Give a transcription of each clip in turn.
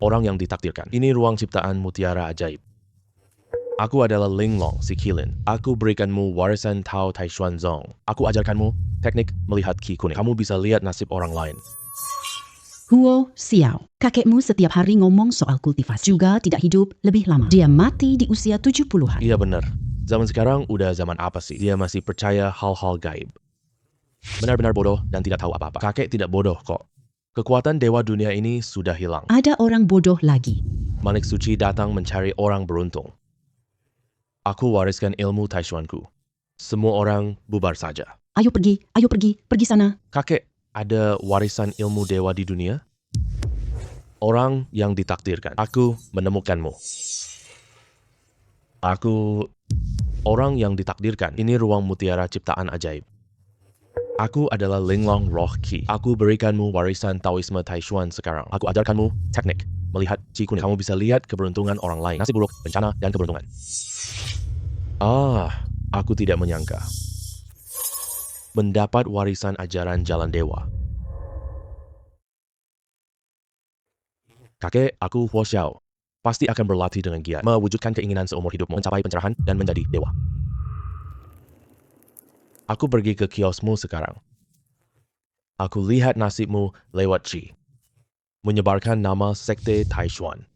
orang yang ditakdirkan. Ini ruang ciptaan mutiara ajaib. Aku adalah Linglong, si Qilin. Aku berikanmu warisan Tao Tai Xuan Zong. Aku ajarkanmu teknik melihat ki kuning. Kamu bisa lihat nasib orang lain. Huo Xiao, kakekmu setiap hari ngomong soal kultivasi. Juga tidak hidup lebih lama. Dia mati di usia 70-an. Iya benar. Zaman sekarang udah zaman apa sih? Dia masih percaya hal-hal gaib. Benar-benar bodoh dan tidak tahu apa-apa. Kakek tidak bodoh kok. Kekuatan dewa dunia ini sudah hilang. Ada orang bodoh lagi. Manik suci datang mencari orang beruntung. Aku wariskan ilmu Taishuanku. Semua orang bubar saja. Ayo pergi, pergi sana. Kakek, ada warisan ilmu dewa di dunia? Orang yang ditakdirkan. Aku menemukanmu. Aku orang yang ditakdirkan. Ini ruang mutiara ciptaan ajaib. Aku adalah Linglong Roh Qi. Aku berikanmu warisan Taoisme Taishuan sekarang. Aku ajarkanmu teknik melihat Qi kuning. Kamu bisa lihat keberuntungan orang lain. Nasib buruk, bencana, dan keberuntungan. Aku tidak menyangka. Mendapat warisan ajaran jalan dewa. Kakek, aku Huo Xiao. Pasti akan berlatih dengan giat. Mewujudkan keinginan seumur hidupmu. Mencapai pencerahan dan menjadi dewa. Aku pergi ke kiosmu sekarang. Aku lihat nasibmu lewat Qi. Menyebarkan nama Sekte Taishuan.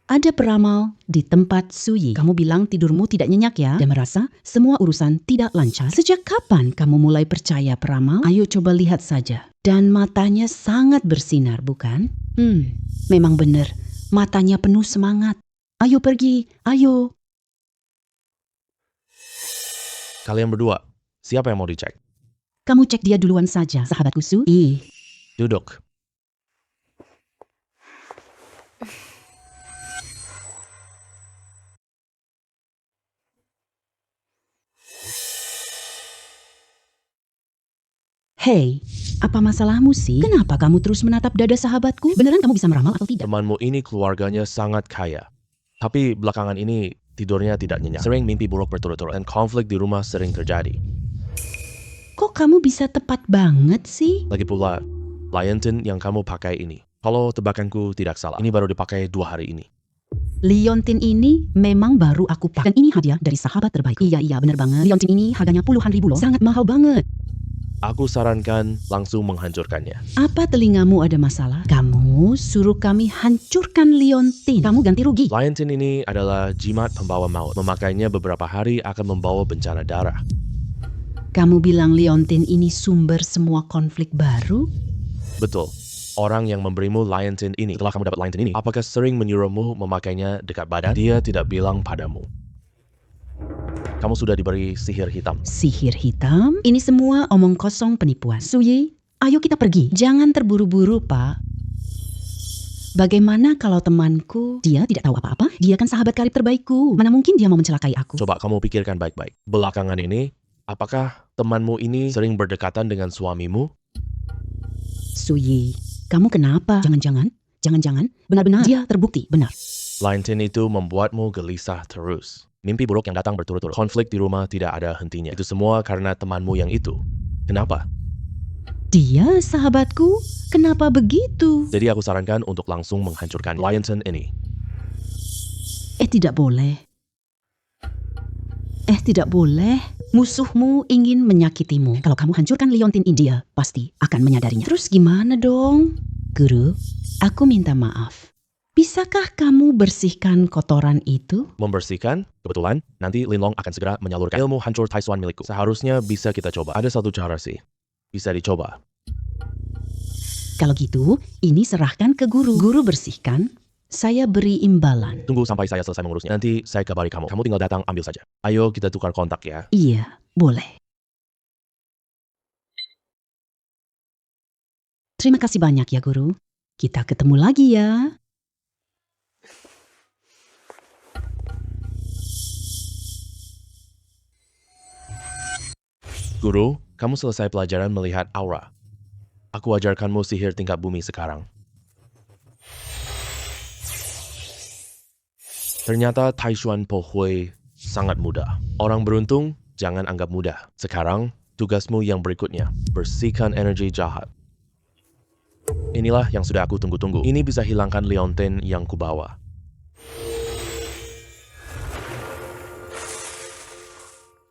Ada peramal di tempat Suyi. Kamu bilang tidurmu tidak nyenyak ya? Dan merasa semua urusan tidak lancar. Sejak kapan kamu mulai percaya peramal? Ayo coba lihat saja. Dan matanya sangat bersinar, bukan? Memang benar. Matanya penuh semangat. Ayo pergi, ayo. Kalian berdua, siapa yang mau dicek? Kamu cek dia duluan saja, sahabatku Suyi. Duduk. Hei, apa masalahmu sih? Kenapa kamu terus menatap dada sahabatku? Beneran kamu bisa meramal atau tidak? Temanmu ini keluarganya sangat kaya. Tapi belakangan ini tidurnya tidak nyenyak. Sering mimpi buruk berturut-turut dan konflik di rumah sering terjadi. Kok kamu bisa tepat banget sih? Lagi pula, liontin yang kamu pakai ini. Kalau tebakanku tidak salah, ini baru dipakai 2 hari ini. Liontin ini memang baru aku pakai. Dan ini hadiah dari sahabat terbaik. Iya, bener banget. Liontin ini harganya puluhan ribu loh. Sangat mahal banget. Aku sarankan langsung menghancurkannya. Apa telingamu ada masalah? Kamu suruh kami hancurkan liontin. Kamu ganti rugi. Liontin ini adalah jimat pembawa maut. Memakainya beberapa hari akan membawa bencana darah. Kamu bilang liontin ini sumber semua konflik baru? Betul. Orang yang memberimu liontin ini, setelah kamu dapat liontin ini, apakah sering menyuruhmu memakainya dekat badan? Dia tidak bilang padamu. Kamu sudah diberi sihir hitam. Sihir hitam? Ini semua omong kosong penipuan. Suyi, ayo kita pergi. Jangan terburu-buru, Pak. Bagaimana kalau temanku, dia tidak tahu apa-apa? Dia kan sahabat karib terbaikku. Mana mungkin dia mau mencelakai aku? Coba kamu pikirkan baik-baik. Belakangan ini, apakah temanmu ini sering berdekatan dengan suamimu? Suyi, kamu kenapa? Jangan-jangan, benar-benar dia terbukti, benar. Liontin itu membuatmu gelisah terus. Mimpi buruk yang datang berturut-turut. Konflik di rumah tidak ada hentinya. Itu semua karena temanmu yang itu. Kenapa? Dia sahabatku? Kenapa begitu? Jadi aku sarankan untuk langsung menghancurkan liontin ini. Tidak boleh. Musuhmu ingin menyakitimu. Kalau kamu hancurkan liontin ini, dia pasti akan menyadarinya. Terus gimana dong? Guru, aku minta maaf. Bisakah kamu bersihkan kotoran itu? Membersihkan? Kebetulan, nanti Linlong akan segera menyalurkan ilmu hancur Taishuan milikku. Seharusnya bisa kita coba. Ada satu cara sih. Bisa dicoba. Kalau gitu, ini serahkan ke guru. Guru bersihkan, saya beri imbalan. Tunggu sampai saya selesai mengurusnya. Nanti saya kabari kamu. Kamu tinggal datang ambil saja. Ayo kita tukar kontak ya. Iya, boleh. Terima kasih banyak ya, Guru. Kita ketemu lagi ya. Guru, kamu selesai pelajaran melihat aura. Aku ajarkanmu sihir tingkat bumi sekarang. Ternyata Taishuan Po Hui sangat mudah. Orang beruntung, jangan anggap mudah. Sekarang, tugasmu yang berikutnya, bersihkan energi jahat. Inilah yang sudah aku tunggu-tunggu. Ini bisa hilangkan liontin yang kubawa.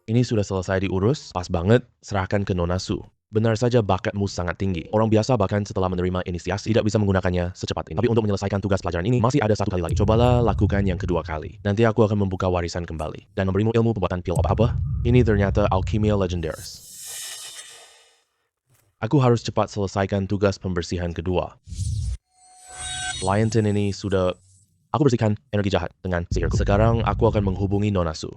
Ini sudah selesai diurus, pas banget, serahkan ke Nona Su. Benar saja bakatmu sangat tinggi. Orang biasa bahkan setelah menerima inisiasi tidak bisa menggunakannya secepat ini. Tapi untuk menyelesaikan tugas pelajaran ini, masih ada 1 kali lagi. Cobalah lakukan yang kedua kali. Nanti aku akan membuka warisan kembali. Dan memberimu ilmu pembuatan pil apa? Ini ternyata Alchemia Legendaris. Aku harus cepat selesaikan tugas pembersihan kedua. Liontin ini sudah... Aku bersihkan energi jahat dengan sihirku. Sekarang aku akan menghubungi Nona Su.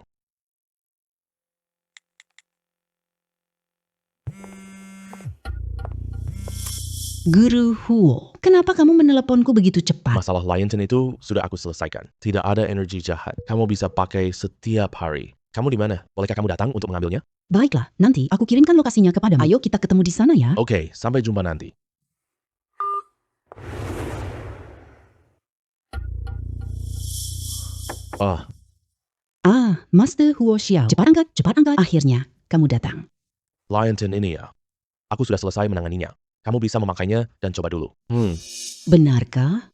Guru Huo, kenapa kamu meneleponku begitu cepat? Masalah Liontin itu sudah aku selesaikan. Tidak ada energi jahat. Kamu bisa pakai setiap hari. Kamu di mana? Bolehkah kamu datang untuk mengambilnya? Baiklah, nanti aku kirimkan lokasinya kepadamu. Ayo kita ketemu di sana ya. Oke, sampai jumpa nanti. Master Huo Xiao. Cepat angkat, cepat angkat. Akhirnya, kamu datang. Liontin ini ya. Aku sudah selesai menanganinya. Kamu bisa memakainya dan coba dulu. Benarkah?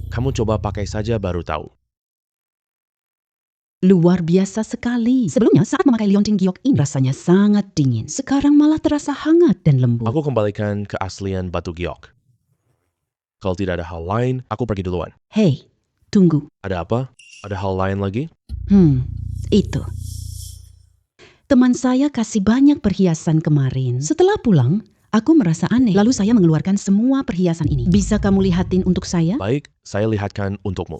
Kamu coba pakai saja baru tahu. Luar biasa sekali. Sebelumnya saat memakai liontin giok ini rasanya sangat dingin. Sekarang malah terasa hangat dan lembut. Aku kembalikan keaslian batu giok. Kalau tidak ada hal lain, aku pergi duluan. Hei, tunggu. Ada apa? Ada hal lain lagi? Itu. Teman saya kasih banyak perhiasan kemarin. Setelah pulang, aku merasa aneh. Lalu saya mengeluarkan semua perhiasan ini. Bisa kamu lihatin untuk saya? Baik, saya lihatkan untukmu.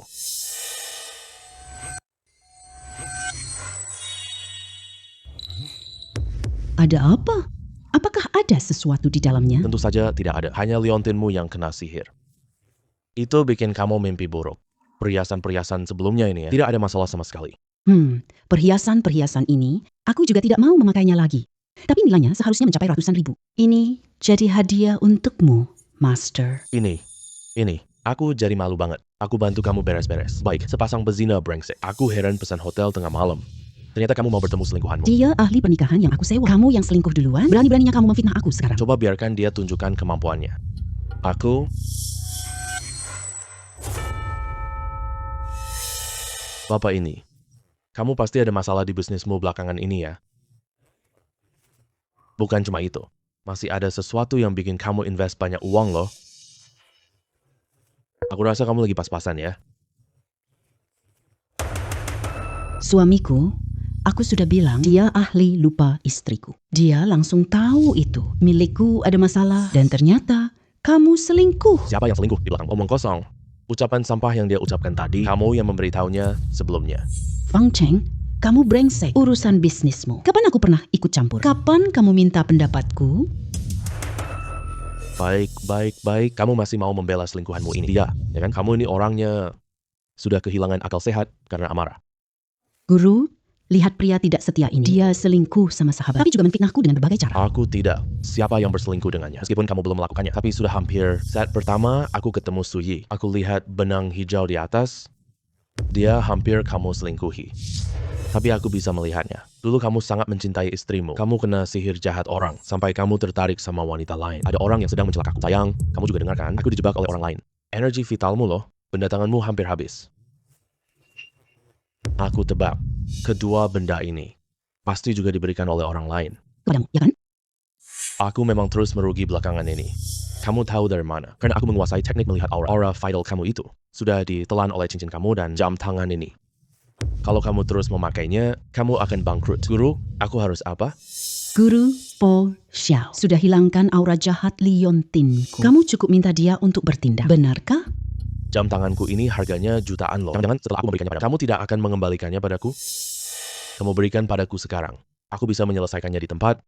Ada apa? Apakah ada sesuatu di dalamnya? Tentu saja tidak ada. Hanya liontinmu yang kena sihir. Itu bikin kamu mimpi buruk. Perhiasan-perhiasan sebelumnya ini ya, tidak ada masalah sama sekali. Perhiasan-perhiasan ini, aku juga tidak mau memakainya lagi. Tapi nilainya seharusnya mencapai ratusan ribu. Ini jadi hadiah untukmu, Master. Ini. Aku jadi malu banget. Aku bantu kamu beres-beres. Baik, sepasang bezina brengsek. Aku heran pesan hotel tengah malam. Ternyata kamu mau bertemu selingkuhanmu. Dia ahli pernikahan yang aku sewa. Kamu yang selingkuh duluan? Berani-beraninya kamu memfitnah aku sekarang. Coba biarkan dia tunjukkan kemampuannya. Bapak ini, kamu pasti ada masalah di bisnismu belakangan ini ya? Bukan cuma itu, masih ada sesuatu yang bikin kamu invest banyak uang loh. Aku rasa kamu lagi pas-pasan ya. Suamiku, aku sudah bilang dia ahli lupa istriku. Dia langsung tahu itu. Milikku ada masalah dan ternyata kamu selingkuh. Siapa yang selingkuh di belakang? Omong kosong. Ucapan sampah yang dia ucapkan tadi, kamu yang memberitahunya sebelumnya. Fang Cheng, kamu brengsek. Urusan bisnismu. Kapan aku pernah ikut campur? Kapan kamu minta pendapatku? Baik. Kamu masih mau membela selingkuhanmu ini. Dia, ya kan? Kamu ini orangnya sudah kehilangan akal sehat karena amarah. Guru, lihat pria tidak setia ini. Dia selingkuh sama sahabat, tapi juga memfitnahku dengan berbagai cara. Aku tidak. Siapa yang berselingkuh dengannya? Meskipun kamu belum melakukannya, tapi sudah hampir. Saat pertama, aku ketemu Su Yi. Aku lihat benang hijau di atas. Dia hampir kamu selingkuhi. Tapi aku bisa melihatnya. Dulu kamu sangat mencintai istrimu. Kamu kena sihir jahat orang, sampai kamu tertarik sama wanita lain. Ada orang yang sedang mencelakaku. Sayang, kamu juga dengar kan? Aku dijebak oleh orang lain. Energi vitalmu loh, benda tanganmu hampir habis. Aku tebak, kedua benda ini pasti juga diberikan oleh orang lain. Kepadamu, ya kan? Aku memang terus merugi belakangan ini. Kamu tahu dari mana? Karena aku menguasai teknik melihat aura. Aura vital kamu itu sudah ditelan oleh cincin kamu dan jam tangan ini. Kalau kamu terus memakainya, kamu akan bangkrut. Guru, aku harus apa? Guru Po Xiao sudah hilangkan aura jahat liontinku. Kamu cukup minta dia untuk bertindak. Benarkah? Jam tanganku ini harganya jutaan loh. Jangan-jangan setelah aku memberikannya padamu, kamu tidak akan mengembalikannya padaku? Kamu berikan padaku sekarang. Aku bisa menyelesaikannya di tempat,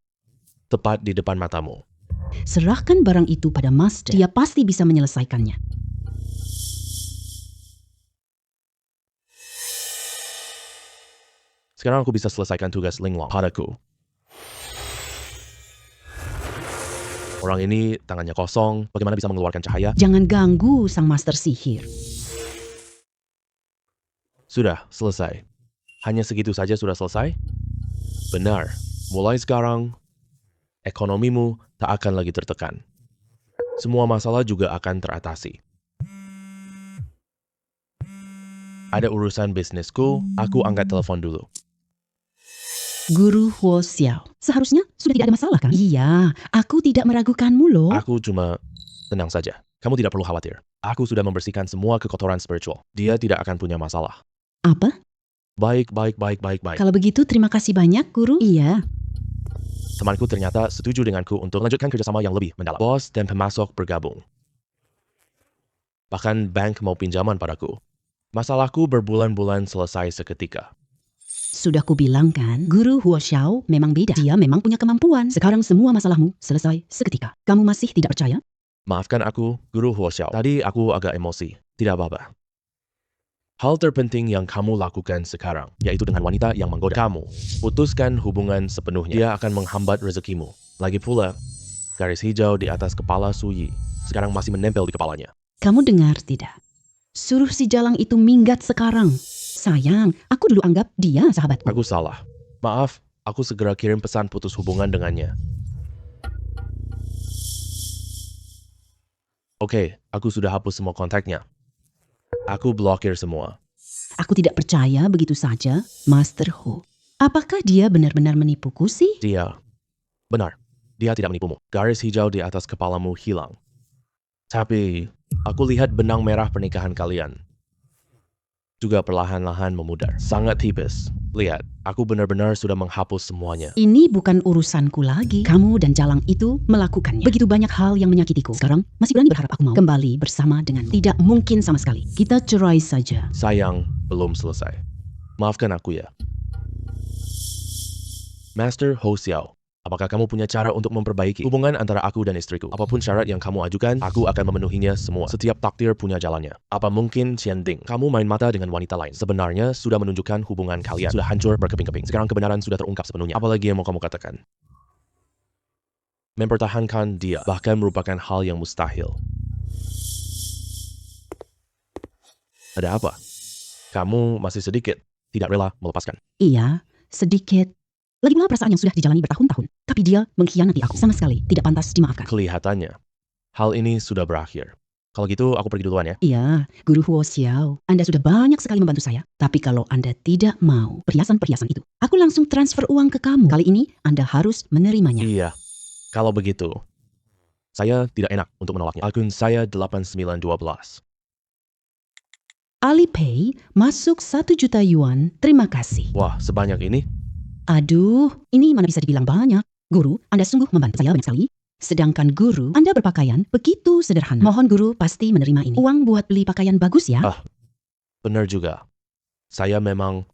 tepat di depan matamu. Serahkan barang itu pada Master. Dia pasti bisa menyelesaikannya. Sekarang aku bisa selesaikan tugas Linglong padaku. Orang ini tangannya kosong, bagaimana bisa mengeluarkan cahaya? Jangan ganggu sang Master sihir. Sudah, selesai. Hanya segitu saja sudah selesai? Benar, mulai sekarang, ekonomimu tak akan lagi tertekan. Semua masalah juga akan teratasi. Ada urusan bisnisku, aku angkat telepon dulu. Guru Huo Xiao, seharusnya sudah tidak ada masalah kan? Iya, aku tidak meragukanmu loh. Aku cuma tenang saja. Kamu tidak perlu khawatir. Aku sudah membersihkan semua kekotoran spiritual. Dia tidak akan punya masalah. Apa? Baik. Kalau begitu terima kasih banyak, Guru. Iya. Temanku ternyata setuju denganku untuk melanjutkan kerjasama yang lebih mendalam. Bos dan pemasok bergabung. Bahkan bank mau pinjaman padaku. Masalahku berbulan-bulan selesai seketika. Sudah kubilang kan, Guru Huo Xiao memang beda. Dia memang punya kemampuan. Sekarang semua masalahmu selesai seketika. Kamu masih tidak percaya? Maafkan aku, Guru Huo Xiao. Tadi aku agak emosi. Tidak apa-apa. Hal terpenting yang kamu lakukan sekarang, yaitu dengan wanita yang menggoda kamu. Putuskan hubungan sepenuhnya. Dia akan menghambat rezekimu. Lagi pula, garis hijau di atas kepala Suyi sekarang masih menempel di kepalanya. Kamu dengar tidak? Suruh si Jalang itu minggat sekarang. Sayang, aku dulu anggap dia sahabatku. Aku salah. Maaf, aku segera kirim pesan putus hubungan dengannya. Oke, aku sudah hapus semua kontaknya. Aku blokir semua. Aku tidak percaya begitu saja, Master Hu. Apakah dia benar-benar menipuku sih? Dia, benar, dia tidak menipumu. Garis hijau di atas kepalamu hilang. Tapi, aku lihat benang merah pernikahan kalian juga perlahan-lahan memudar. Sangat tipis. Lihat, aku benar-benar sudah menghapus semuanya. Ini bukan urusanku lagi. Kamu dan Jalang itu melakukannya. Begitu banyak hal yang menyakitiku. Sekarang masih berani berharap aku mau kembali bersama denganmu. Tidak mungkin sama sekali. Kita cerai saja. Sayang, belum selesai. Maafkan aku ya. Master Ho Xiao, apakah kamu punya cara untuk memperbaiki hubungan antara aku dan istriku? Apapun syarat yang kamu ajukan, aku akan memenuhinya semua. Setiap takdir punya jalannya. Apa mungkin Xian Ding, kamu main mata dengan wanita lain? Sebenarnya sudah menunjukkan hubungan kalian sudah hancur berkeping-keping. Sekarang kebenaran sudah terungkap sepenuhnya. Apalagi yang mau kamu katakan? Mempertahankan dia bahkan merupakan hal yang mustahil. Ada apa? Kamu masih sedikit tidak rela melepaskan. Iya, sedikit. Lagi pula perasaan yang sudah dijalani bertahun-tahun. Tapi dia mengkhianati aku. Sama sekali tidak pantas dimaafkan. Kelihatannya, hal ini sudah berakhir. Kalau gitu, aku pergi duluan ya. Iya, Guru Huo Xiao, Anda sudah banyak sekali membantu saya. Tapi kalau Anda tidak mau perhiasan-perhiasan itu, aku langsung transfer uang ke kamu. Kali ini Anda harus menerimanya. Iya, kalau begitu, saya tidak enak untuk menolaknya. Akun saya 8912. Alipay masuk 1 juta yuan, terima kasih. Wah, sebanyak ini? Aduh, ini mana bisa dibilang banyak. Guru, Anda sungguh membantu saya banyak sekali. Sedangkan Guru, Anda berpakaian begitu sederhana. Mohon Guru pasti menerima ini. Uang buat beli pakaian bagus ya. Benar juga. Saya memang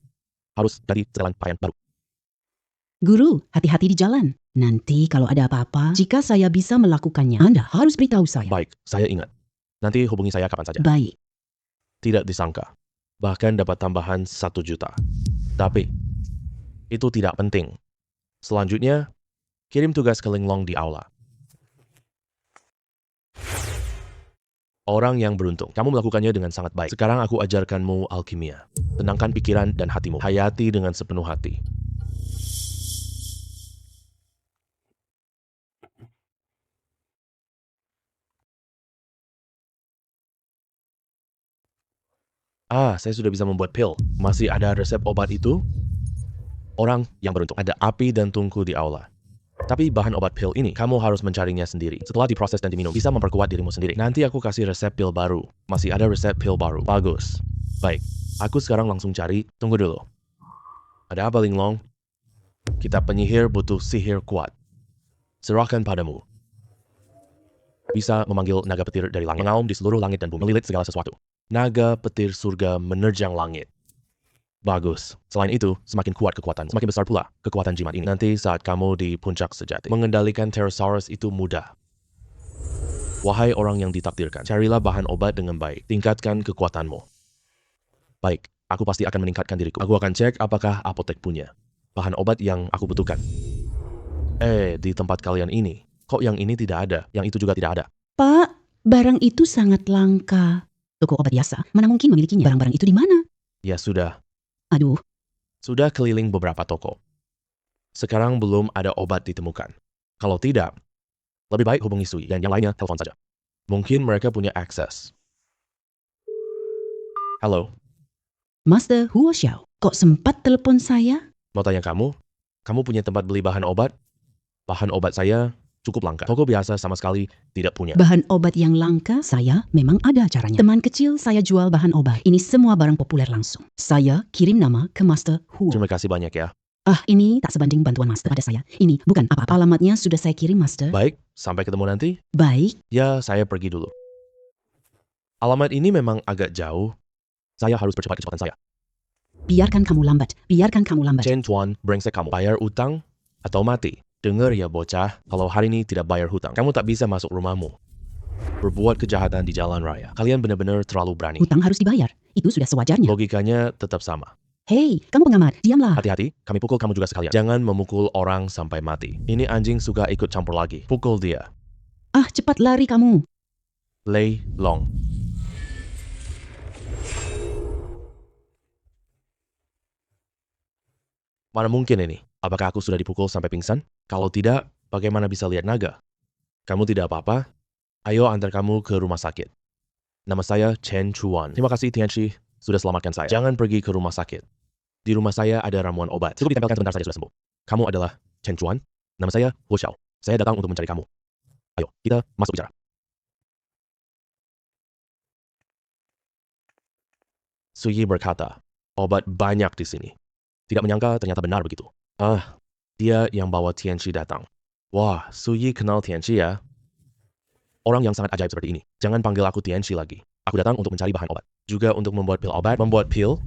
harus ganti setelan pakaian baru. Guru, hati-hati di jalan. Nanti kalau ada apa-apa, jika saya bisa melakukannya, Anda harus beritahu saya. Baik, saya ingat. Nanti hubungi saya kapan saja. Baik. Tidak disangka. Bahkan dapat tambahan 1 juta. Tapi, itu tidak penting. Selanjutnya, kirim tugas ke Linglong di aula. Orang yang beruntung. Kamu melakukannya dengan sangat baik. Sekarang aku ajarkanmu alkimia. Tenangkan pikiran dan hatimu. Hayati dengan sepenuh hati. Saya sudah bisa membuat pil. Masih ada resep obat itu? Orang yang beruntung. Ada api dan tungku di aula. Tapi bahan obat pil ini, kamu harus mencarinya sendiri. Setelah diproses dan diminum, bisa memperkuat dirimu sendiri. Nanti aku kasih resep pil baru. Masih ada resep pil baru. Bagus. Baik, aku sekarang langsung cari. Tunggu dulu. Ada apa, Linglong? Kita penyihir butuh sihir kuat. Serahkan padamu. Bisa memanggil naga petir dari langit. Mengaum di seluruh langit dan bumi. Melilit segala sesuatu. Naga petir surga menerjang langit. Bagus. Selain itu, semakin kuat kekuatan, semakin besar pula kekuatan jimat ini. Nanti saat kamu di puncak sejati, mengendalikan Pterosaurus itu mudah. Wahai orang yang ditakdirkan, carilah bahan obat dengan baik. Tingkatkan kekuatanmu. Baik, aku pasti akan meningkatkan diriku. Aku akan cek apakah apotek punya bahan obat yang aku butuhkan. Di tempat kalian ini, kok yang ini tidak ada, yang itu juga tidak ada. Pak, barang itu sangat langka. Toko obat biasa, mana mungkin memilikinya? Barang-barang itu di mana? Ya sudah. Aduh. Sudah keliling beberapa toko. Sekarang belum ada obat ditemukan. Kalau tidak, lebih baik hubungi Sui dan yang lainnya telepon saja. Mungkin mereka punya akses. Halo, Master Huo Xiao, kok sempat telepon saya? mau tanya kamu punya tempat beli bahan obat? Bahan obat saya cukup langka. Toko biasa sama sekali tidak punya. Bahan obat yang langka, saya memang ada caranya. Teman kecil saya jual bahan obat. Ini semua barang populer langsung. Saya kirim nama ke Master Huo. Terima kasih banyak ya. Ini tak sebanding bantuan Master pada saya. Ini bukan apa-apa. Alamatnya sudah saya kirim, Master. Baik, sampai ketemu nanti. Baik. Ya, saya pergi dulu. Alamat ini memang agak jauh. Saya harus percepat kecepatan saya. Biarkan kamu lambat. Biarkan kamu lambat. Chen Tuan, brengsek kamu. Bayar utang atau mati. Dengar ya bocah, kalau hari ini tidak bayar hutang, kamu tak bisa masuk rumahmu. Berbuat kejahatan di jalan raya. Kalian benar-benar terlalu berani. Hutang harus dibayar. Itu sudah sewajarnya. Logikanya tetap sama. Hei, kamu pengamat. Diamlah. Hati-hati, kami pukul kamu juga sekalian. Jangan memukul orang sampai mati. Ini anjing suka ikut campur lagi. Pukul dia. Cepat lari kamu. Lei Long. Mana mungkin ini? Apakah aku sudah dipukul sampai pingsan? Kalau tidak, bagaimana bisa lihat naga? Kamu tidak apa-apa? Ayo antar kamu ke rumah sakit. Nama saya Chen Chuan. Terima kasih Tianchi, sudah selamatkan saya. Jangan pergi ke rumah sakit. Di rumah saya ada ramuan obat. Cukup ditempelkan sebentar saja sudah sembuh. Kamu adalah Chen Chuan. Nama saya Huo Xiao. Saya datang untuk mencari kamu. Ayo, kita masuk bicara. Suyi berkata, obat banyak di sini. Tidak menyangka ternyata benar begitu. Dia yang bawa Tianchi datang. Wah, Suyi kenal Tianchi ya. Orang yang sangat ajaib seperti ini. Jangan panggil aku Tianchi lagi. Aku datang untuk mencari bahan obat. Juga untuk membuat pil obat. Membuat pil?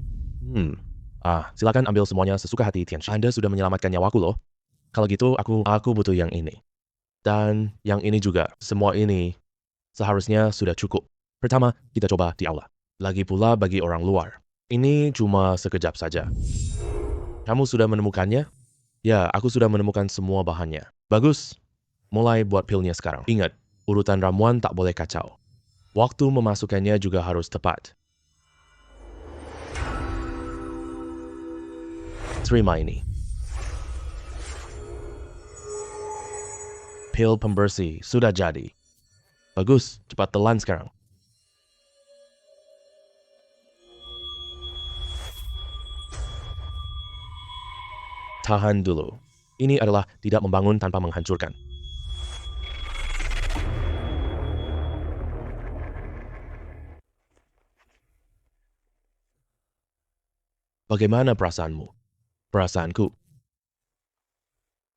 Silakan ambil semuanya sesuka hati Tianchi. Anda sudah menyelamatkan nyawaku loh. Kalau gitu, aku butuh yang ini. Dan yang ini juga. Semua ini seharusnya sudah cukup. Pertama, kita coba di aula. Lagi pula bagi orang luar. Ini cuma sekejap saja. Kamu sudah menemukannya? Ya, aku sudah menemukan semua bahannya. Bagus. Mulai buat pilnya sekarang. Ingat, urutan ramuan tak boleh kacau. Waktu memasukkannya juga harus tepat. Terima ini. Pil pembersih sudah jadi. Bagus, cepat telan sekarang. Tahan dulu. Ini adalah tidak membangun tanpa menghancurkan. Bagaimana perasaanmu? Perasaanku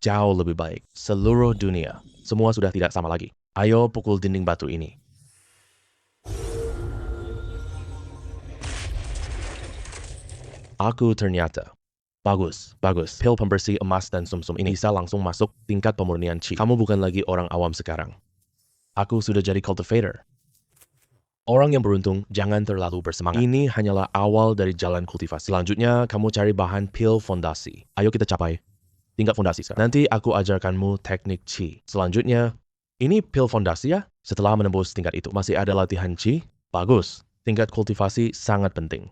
jauh lebih baik. Seluruh dunia, semua sudah tidak sama lagi. Ayo pukul dinding batu ini. Aku ternyata bagus. Pil pembersih emas dan sumsum ini bisa langsung masuk tingkat pemurnian chi. Kamu bukan lagi orang awam sekarang. Aku sudah jadi cultivator. Orang yang beruntung jangan terlalu bersemangat. Ini hanyalah awal dari jalan kultivasi. Selanjutnya, kamu cari bahan pil fondasi. Ayo kita capai tingkat fondasi sekarang. Nanti aku ajarkanmu teknik chi. Selanjutnya, ini pil fondasi ya. Setelah menembus tingkat itu, masih ada latihan chi. Bagus. Tingkat kultivasi sangat penting.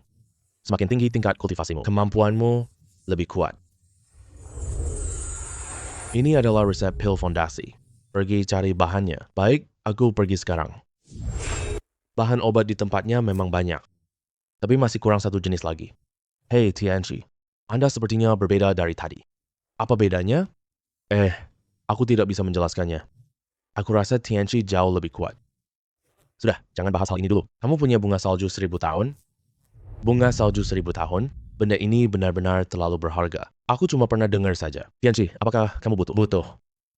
Semakin tinggi tingkat kultivasimu, kemampuanmu lebih kuat. Ini adalah resep pil fondasi. Pergi cari bahannya. Baik, aku pergi sekarang. Bahan obat di tempatnya memang banyak. Tapi masih kurang satu jenis lagi. Hei Tianchi, Anda sepertinya berbeda dari tadi. Apa bedanya? Aku tidak bisa menjelaskannya. Aku rasa Tianchi jauh lebih kuat. Sudah, jangan bahas hal ini dulu. Kamu punya bunga salju 1000 tahun? Bunga salju 1000 tahun? Benda ini benar-benar terlalu berharga. Aku cuma pernah dengar saja. Tianchi, apakah kamu butuh? Butuh.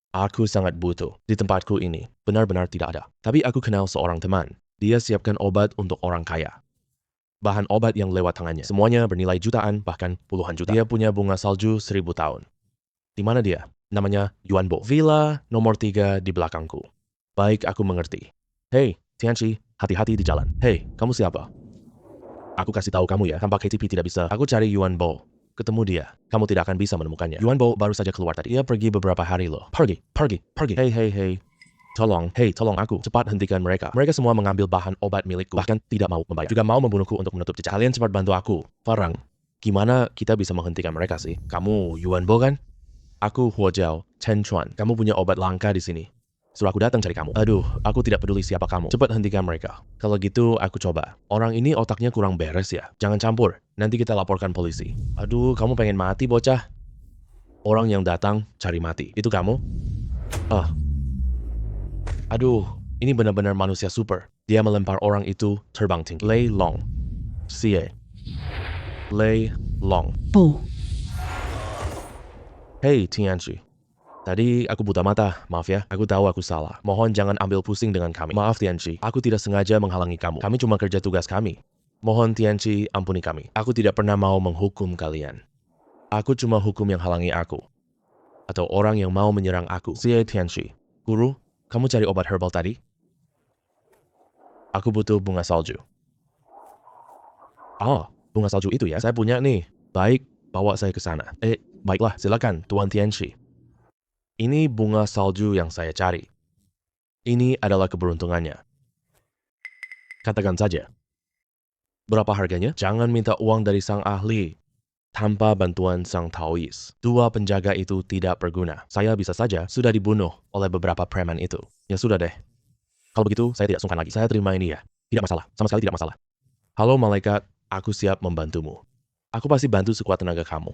Aku sangat butuh. Di tempatku ini, benar-benar tidak ada. Tapi aku kenal seorang teman. Dia siapkan obat untuk orang kaya. Bahan obat yang lewat tangannya. Semuanya bernilai jutaan, bahkan puluhan juta. Dia punya bunga salju 1000 tahun. Di mana dia? Namanya Yuan Bo. Villa nomor 3 di belakangku. Baik, aku mengerti. Hei, Tianchi, hati-hati di jalan. Hei, kamu siapa? Aku kasih tahu kamu ya, tanpa KTP tidak bisa. Aku cari Yuan Bo. Ketemu dia, kamu tidak akan bisa menemukannya. Yuan Bo baru saja keluar tadi. Dia pergi beberapa hari loh. Pergi. Hei. Tolong aku. Cepat hentikan mereka. Mereka semua mengambil bahan obat milikku. Bahkan tidak mau membayar. Juga mau membunuhku untuk menutup jejak. Kalian cepat bantu aku. Farang, gimana kita bisa menghentikan mereka sih? Kamu Yuan Bo kan? Aku Huo Jiao, Chen Chuan. Kamu punya obat langka di sini. Suruh aku datang cari kamu. Aduh, aku tidak peduli siapa kamu. Cepat hentikan mereka. Kalau gitu, aku coba. Orang ini otaknya kurang beres ya. Jangan campur. Nanti kita laporkan polisi. Aduh, kamu pengen mati, bocah? Orang yang datang cari mati. Itu kamu? Ah, aduh, ini benar-benar manusia super. Dia melempar orang itu terbang tinggi. Lei Long. Xie. Lei Long. Po. Hey, Tianchi. Tadi aku buta mata, maaf ya. Aku tahu aku salah. Mohon jangan ambil pusing dengan kami. Maaf Tianchi, aku tidak sengaja menghalangi kamu. Kami cuma kerja tugas kami. Mohon Tianchi, ampuni kami. Aku tidak pernah mau menghukum kalian. Aku cuma hukum yang halangi aku. Atau orang yang mau menyerang aku. Xie Tianchi. Guru, kamu cari obat herbal tadi? Aku butuh bunga salju. Oh, bunga salju itu ya? Saya punya nih. Baik, bawa saya ke sana. Baiklah, silakan, Tuan Tianchi. Ini bunga salju yang saya cari. Ini adalah keberuntungannya. Katakan saja. Berapa harganya? Jangan minta uang dari sang ahli. Tanpa bantuan sang Taois, 2 penjaga itu tidak berguna. Saya bisa saja sudah dibunuh oleh beberapa preman itu. Ya sudah deh. Kalau begitu, saya tidak sungkan lagi. Saya terima ini ya. Tidak masalah. Sama sekali tidak masalah. Halo malaikat, aku siap membantumu. Aku pasti bantu sekuat tenaga kamu.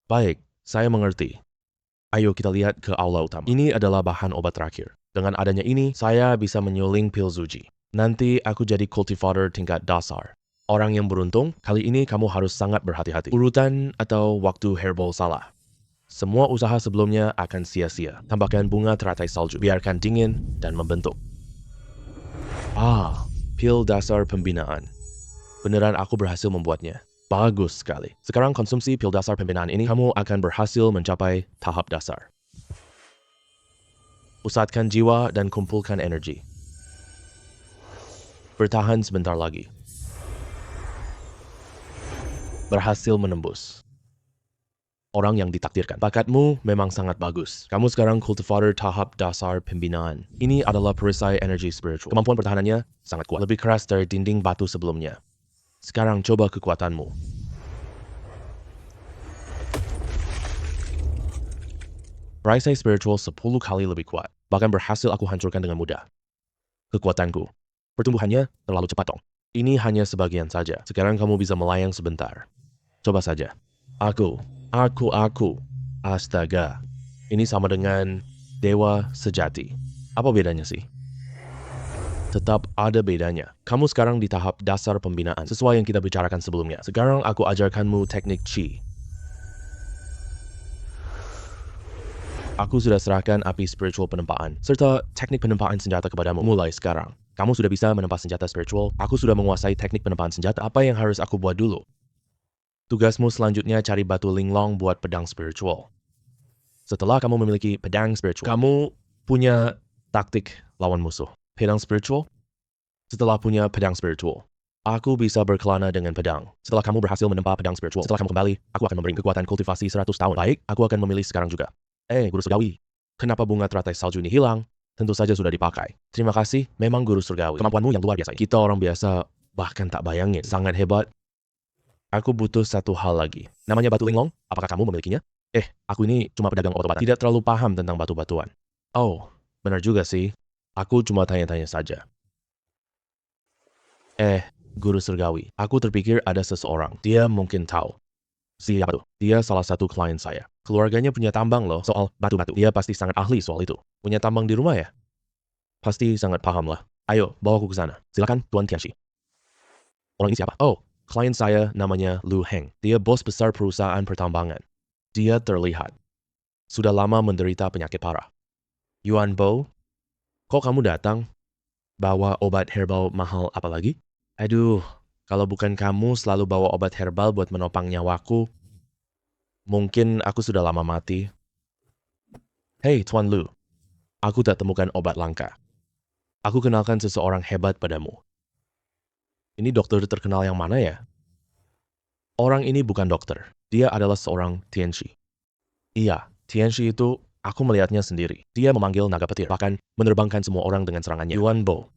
Baik, saya mengerti. Ayo kita lihat ke aula utama. Ini adalah bahan obat terakhir. Dengan adanya ini, saya bisa menyuling pil Zuji. Nanti aku jadi cultivator tingkat dasar. Orang yang beruntung, kali ini kamu harus sangat berhati-hati. Urutan atau waktu herbal salah. Semua usaha sebelumnya akan sia-sia. Tambahkan bunga teratai salju. Biarkan dingin dan membentuk. Pil dasar pembinaan. Beneran aku berhasil membuatnya. Bagus sekali. Sekarang konsumsi pil dasar pembinaan ini, kamu akan berhasil mencapai tahap dasar. Pusatkan jiwa dan kumpulkan energi. Bertahan sebentar lagi. Berhasil menembus. Orang yang ditakdirkan. Bakatmu memang sangat bagus. Kamu sekarang cultivator tahap dasar pembinaan. Ini adalah perisai energi spiritual. Kemampuan pertahanannya sangat kuat. Lebih keras dari dinding batu sebelumnya. Sekarang coba kekuatanmu. Perisai spiritual 10 kali lebih kuat. Bahkan berhasil aku hancurkan dengan mudah. Kekuatanku. Pertumbuhannya terlalu cepat dong. Ini hanya sebagian saja. Sekarang kamu bisa melayang sebentar. Coba saja. Aku. Astaga. Ini sama dengan dewa sejati. Apa bedanya sih? Tetap ada bedanya. Kamu sekarang di tahap dasar pembinaan, sesuai yang kita bicarakan sebelumnya. Sekarang aku ajarkanmu teknik Qi. Aku sudah serahkan api spiritual penempaan, serta teknik penempaan senjata kepadamu mulai sekarang. Kamu sudah bisa menempa senjata spiritual, aku sudah menguasai teknik penempaan senjata. Apa yang harus aku buat dulu? Tugasmu selanjutnya cari batu linglong buat pedang spiritual. Setelah kamu memiliki pedang spiritual, kamu punya taktik lawan musuh. Pedang spiritual? Setelah punya pedang spiritual, aku bisa berkelana dengan pedang. Setelah kamu berhasil menempa pedang spiritual, setelah kamu kembali, aku akan memberi kekuatan kultivasi 100 tahun. Baik, aku akan memilih sekarang juga. Guru surgawi, kenapa bunga teratai salju ini hilang? Tentu saja sudah dipakai. Terima kasih, memang guru surgawi. Kemampuanmu yang luar biasa. Kita orang biasa bahkan tak bayangin. Sangat hebat. Aku butuh satu hal lagi. Namanya batu linglong, apakah kamu memilikinya? Aku ini cuma pedagang obat-obatan. Tidak terlalu paham tentang batu-batuan. Oh, benar juga sih. Aku cuma tanya-tanya saja. Guru surgawi, aku terpikir ada seseorang. Dia mungkin tahu. Siapa tuh? Dia salah satu klien saya. Keluarganya punya tambang loh soal batu-batu. Dia pasti sangat ahli soal itu. Punya tambang di rumah ya? Pasti sangat paham lah. Ayo, bawa aku ke sana. Silakan, Tuan Tianchi. Orang ini siapa? Oh, klien saya namanya Lu Heng. Dia bos besar perusahaan pertambangan. Dia terlihat sudah lama menderita penyakit parah. Yuan Bo, kok kamu datang? Bawa obat herbal mahal apa lagi? Aduh, kalau bukan kamu selalu bawa obat herbal buat menopang nyawaku, mungkin aku sudah lama mati. Hei, Tuan Lu, aku tak temukan obat langka. Aku kenalkan seseorang hebat padamu. Ini dokter terkenal yang mana ya? Orang ini bukan dokter. Dia adalah seorang Tianchi. Iya, Tianchi itu aku melihatnya sendiri. Dia memanggil naga petir, bahkan menerbangkan semua orang dengan serangannya. Yuan Bo.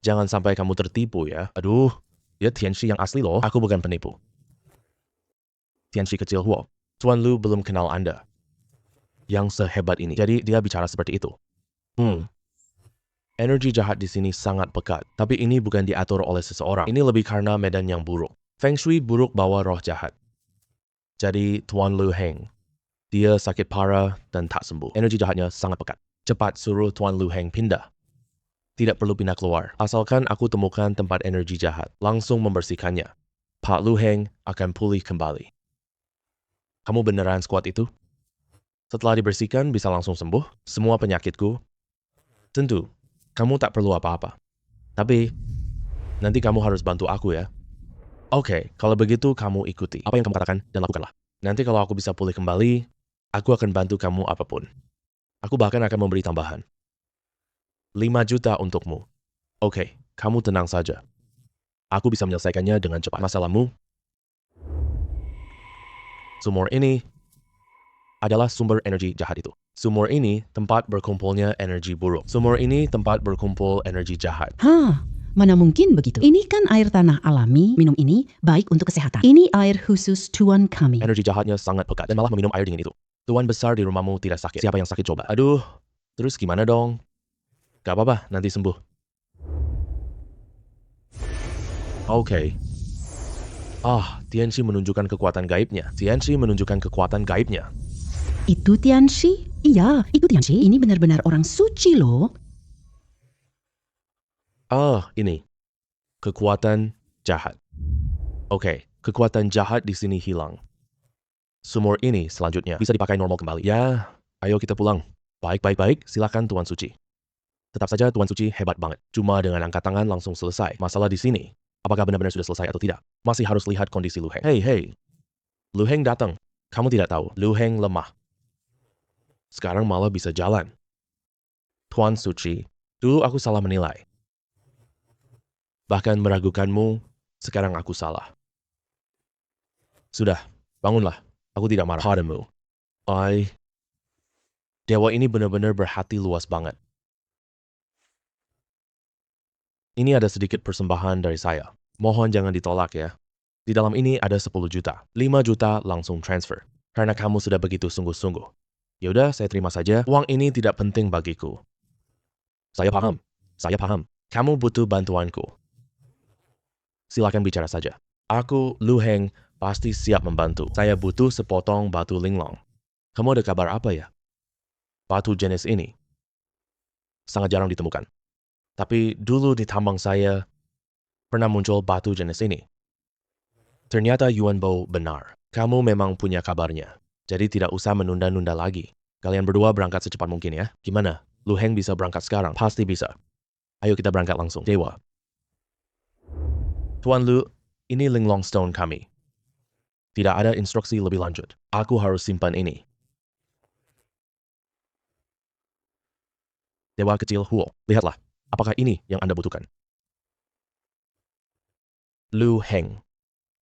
Jangan sampai kamu tertipu ya. Aduh, dia Tianchi yang asli loh. Aku bukan penipu. Tianchi kecil Huo. Tuan Lu belum kenal Anda. Yang sehebat ini. Jadi dia bicara seperti itu. Energi jahat di sini sangat pekat, tapi ini bukan diatur oleh seseorang. Ini lebih karena medan yang buruk. Feng Shui buruk bawa roh jahat. Jadi Tuan Lu Heng, dia sakit parah dan tak sembuh. Energi jahatnya sangat pekat. Cepat suruh Tuan Lu Heng pindah. Tidak perlu pindah keluar. Asalkan aku temukan tempat energi jahat, langsung membersihkannya. Pak Lu Heng akan pulih kembali. Kamu beneran sekuat itu? Setelah dibersihkan bisa langsung sembuh semua penyakitku? Tentu, kamu tak perlu apa-apa. Tapi, nanti kamu harus bantu aku ya. Oke, kalau begitu kamu ikuti apa yang kamu katakan dan lakukanlah. Nanti kalau aku bisa pulih kembali, aku akan bantu kamu apapun. Aku bahkan akan memberi tambahan. 5 juta untukmu. Oke, kamu tenang saja. Aku bisa menyelesaikannya dengan cepat. Masalahmu, sumur ini adalah sumber energi jahat itu. Sumur ini tempat berkumpulnya energi buruk. Sumur ini tempat berkumpul energi jahat. Mana mungkin begitu? Ini kan air tanah alami, minum ini baik untuk kesehatan. Ini air khusus Tuan kami. Energi jahatnya sangat pekat dan malah meminum air dingin itu. Tuan besar di rumahmu tidak sakit. Siapa yang sakit coba? Aduh, terus gimana dong? Gak apa-apa, nanti sembuh. Oke. Tianxi menunjukkan kekuatan gaibnya. Tianxi menunjukkan kekuatan gaibnya. Itu Tianxi? Iya, itu Tianxi. Ini benar-benar orang suci loh. Ini. Kekuatan jahat. Oke, kekuatan jahat di sini hilang. Sumur ini selanjutnya bisa dipakai normal kembali. Ya, ayo kita pulang. Baik, silakan Tuan Suci. Tetap saja Tuan Suci hebat banget. Cuma dengan angkat tangan langsung selesai. Masalah di sini, apakah benar-benar sudah selesai atau tidak? Masih harus lihat kondisi Lu Heng. Hei. Lu Heng datang. Kamu tidak tahu, Lu Heng lemah. Sekarang malah bisa jalan. Tuan Suci, dulu aku salah menilai. Bahkan meragukanmu, sekarang aku salah. Sudah, bangunlah. Aku tidak marah padamu. Dewa ini benar-benar berhati luas banget. Ini ada sedikit persembahan dari saya. Mohon jangan ditolak ya. Di dalam ini ada 10 juta. 5 juta langsung transfer. Karena kamu sudah begitu sungguh-sungguh. Yaudah, saya terima saja. Uang ini tidak penting bagiku. Saya paham. Kamu butuh bantuanku. Silakan bicara saja. Aku, Lu Heng, pasti siap membantu. Saya butuh sepotong batu linglong. Kamu ada kabar apa ya? Batu jenis ini sangat jarang ditemukan. Tapi dulu di tambang saya pernah muncul batu jenis ini. Ternyata Yuan Bo benar. Kamu memang punya kabarnya. Jadi tidak usah menunda-nunda lagi. Kalian berdua berangkat secepat mungkin ya. Gimana? Lu Heng bisa berangkat sekarang? Pasti bisa. Ayo kita berangkat langsung. Dewa. Tuan Lu, ini linglong stone kami. Tidak ada instruksi lebih lanjut. Aku harus simpan ini. Dewa kecil Huo, lihatlah. Apakah ini yang Anda butuhkan? Lu Heng,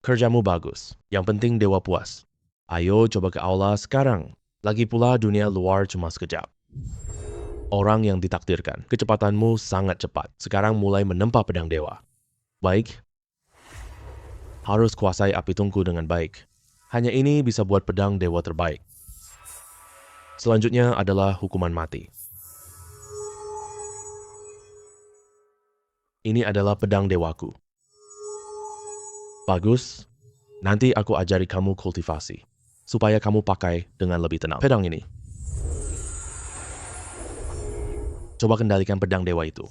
kerjamu bagus. Yang penting Dewa puas. Ayo coba ke aula sekarang. Lagi pula dunia luar cuma sekejap. Orang yang ditakdirkan, kecepatanmu sangat cepat. Sekarang mulai menempa pedang dewa. Baik. Harus kuasai api tungku dengan baik. Hanya ini bisa buat pedang dewa terbaik. Selanjutnya adalah hukuman mati. Ini adalah pedang dewaku. Bagus. Nanti aku ajari kamu kultivasi. Supaya kamu pakai dengan lebih tenang. Pedang ini. Coba kendalikan pedang dewa itu.